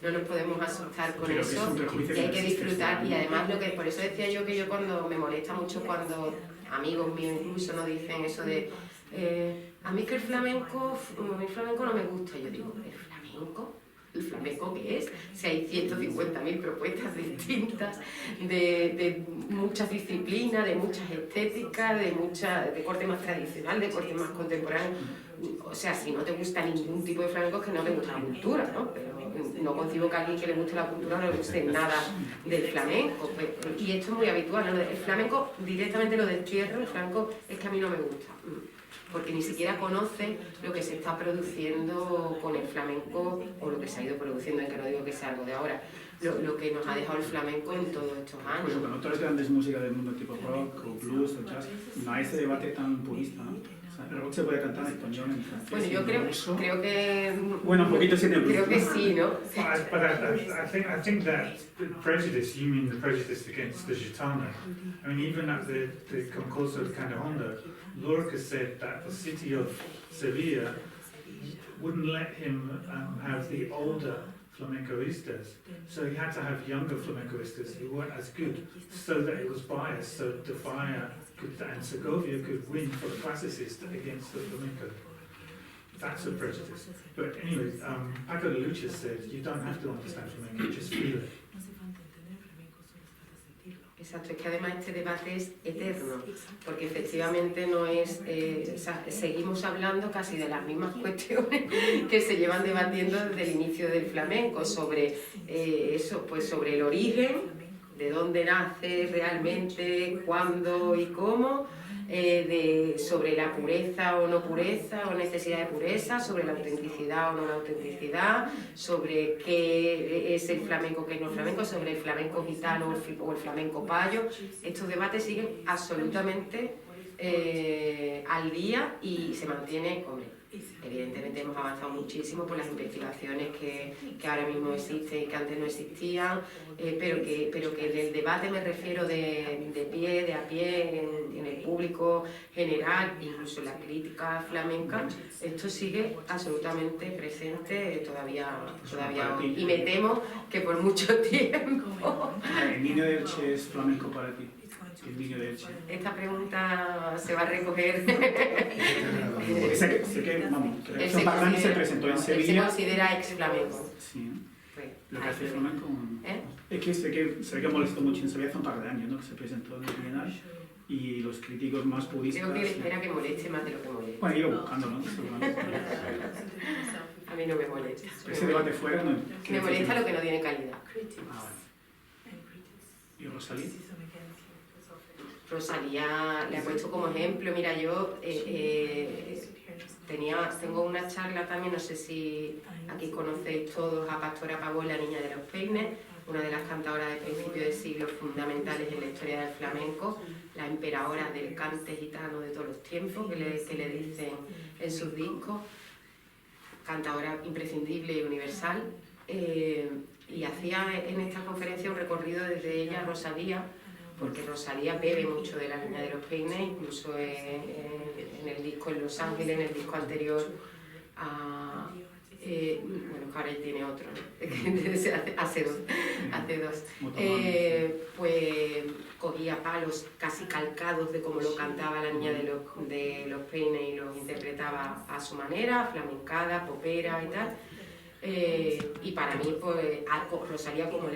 no nos podemos asustar con eso, y hay que disfrutar. Y además, por eso decía yo que cuando me molesta mucho cuando amigos míos incluso nos dicen eso de a mí que el flamenco no me gusta. Yo digo, ¿el flamenco? ¿El flamenco qué es? Si hay 150.000 propuestas distintas, de muchas disciplinas, de muchas estéticas, de corte más tradicional, de corte más contemporáneo. O sea, si no te gusta ningún tipo de flamenco es que no te gusta la cultura, ¿no? Pero no concibo que a alguien que le guste la cultura no le guste nada del flamenco. Y esto es muy habitual, ¿no? El flamenco directamente lo destierro, el flamenco es que a mí no me gusta. Porque ni siquiera conoce lo que se está produciendo con el flamenco o lo que se ha ido produciendo, en que no digo que sea algo de ahora, lo que nos ha dejado el flamenco en todos estos años. Pues con otras grandes músicas del mundo tipo rock o blues o jazz, no hay ese debate tan purista, ¿no? O sea, el rock se puede cantar en español, en francés, Bueno, yo creo que... Bueno, un poquito sí de blues. Creo que sí, ¿no? But I think that prejudice, you mean the prejudice against the gitana. I mean, even at the concurso de Candehondo, Lorca said that the city of Sevilla wouldn't let him have the older flamencoistas, so he had to have younger flamencoistas who weren't as good, so that it was biased, so De Falla and Segovia could win for the classicist against the flamenco. That's a prejudice. But anyway, Paco de Lucia said, you don't have to understand flamenco, just feel it. Exacto, es que además este debate es eterno, porque efectivamente no es, o sea, seguimos hablando casi de las mismas cuestiones que se llevan debatiendo desde el inicio del flamenco, sobre eso, pues sobre el origen, de dónde nace realmente, cuándo y cómo, sobre la pureza o no pureza o necesidad de pureza, sobre la autenticidad o no la autenticidad, sobre qué es el flamenco, qué no es flamenco, sobre el flamenco gitano o el flamenco payo. Estos debates siguen absolutamente al día y se mantiene, hombre, evidentemente hemos avanzado muchísimo por las investigaciones que ahora mismo existen y que antes no existían, pero que en el debate me refiero de a pie, en el público general, incluso en la crítica flamenca, esto sigue absolutamente presente todavía hoy. Y me temo que por mucho tiempo. ¿El niño de Elche es flamenco para ti? El niño de Elche. Esta pregunta se va a recoger. Porque sé que vamos, Pagani se presentó en Sevilla. Él se considera ex flamenco. Sí. Pues, Lo que hace flamenco. ¿Eh? Es que sé que molestó mucho en Sevilla hace un par de años, ¿no? Que se presentó en el Bienal y los críticos más puristas. Creo que él espera que moleste más de lo que moleste. Bueno, iba buscando, ¿no? A mí no me molesta. Ese debate fuera, ¿no? Me molesta lo que no tiene calidad. Ah, vale. ¿Y Rosalía? Rosalía le ha puesto como ejemplo. Mira, yo tengo una charla también, no sé si aquí conocéis todos a Pastora Pavón, la niña de los peines, una de las cantadoras de principio de siglo fundamentales en la historia del flamenco, la emperadora del cante gitano de todos los tiempos, que le dicen en sus discos, cantadora imprescindible y universal, y hacía en esta conferencia un recorrido desde ella a Rosalía, porque Rosalía bebe mucho de la niña de los peines, incluso en el disco en Los Ángeles, en el disco anterior a... bueno, que ahora él tiene otro, ¿no? hace dos. Pues cogía palos casi calcados de cómo lo cantaba la niña de los peines y los interpretaba a su manera, flamencada, popera y tal. Y para mí, pues, Rosalía, como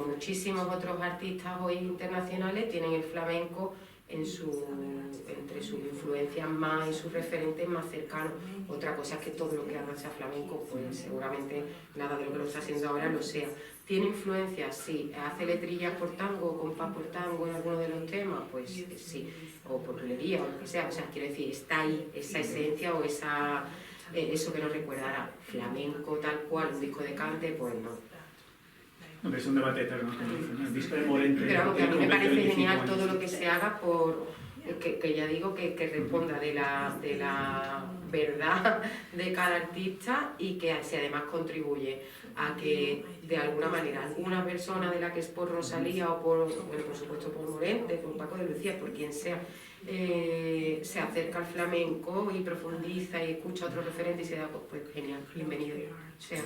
muchísimos otros artistas hoy internacionales, tienen el flamenco entre sus influencias más y sus referentes más cercanos. Otra cosa es que todo lo que haga sea flamenco, pues seguramente nada de lo que lo está haciendo ahora lo sea. ¿Tiene influencias? Sí. ¿Hace letrillas por tango o compás por tango en alguno de los temas? Pues sí. O por bulería o lo que sea. O sea, quiero decir, está ahí esa esencia o eso que nos recuerdará flamenco tal cual, un disco de cante, pues no. No, es un debate eterno, ¿no? El disco de Morente... Pero vamos, que a mí me parece genial todo lo que se haga que ya digo que responda de la verdad de cada artista y que si además contribuye a que de alguna manera alguna persona de la que es por Rosalía o por supuesto por Morente, por Paco de Lucía, por quien sea, se acerca al flamenco y profundiza y escucha a otros referentes y se da, pues genial, bienvenido sea.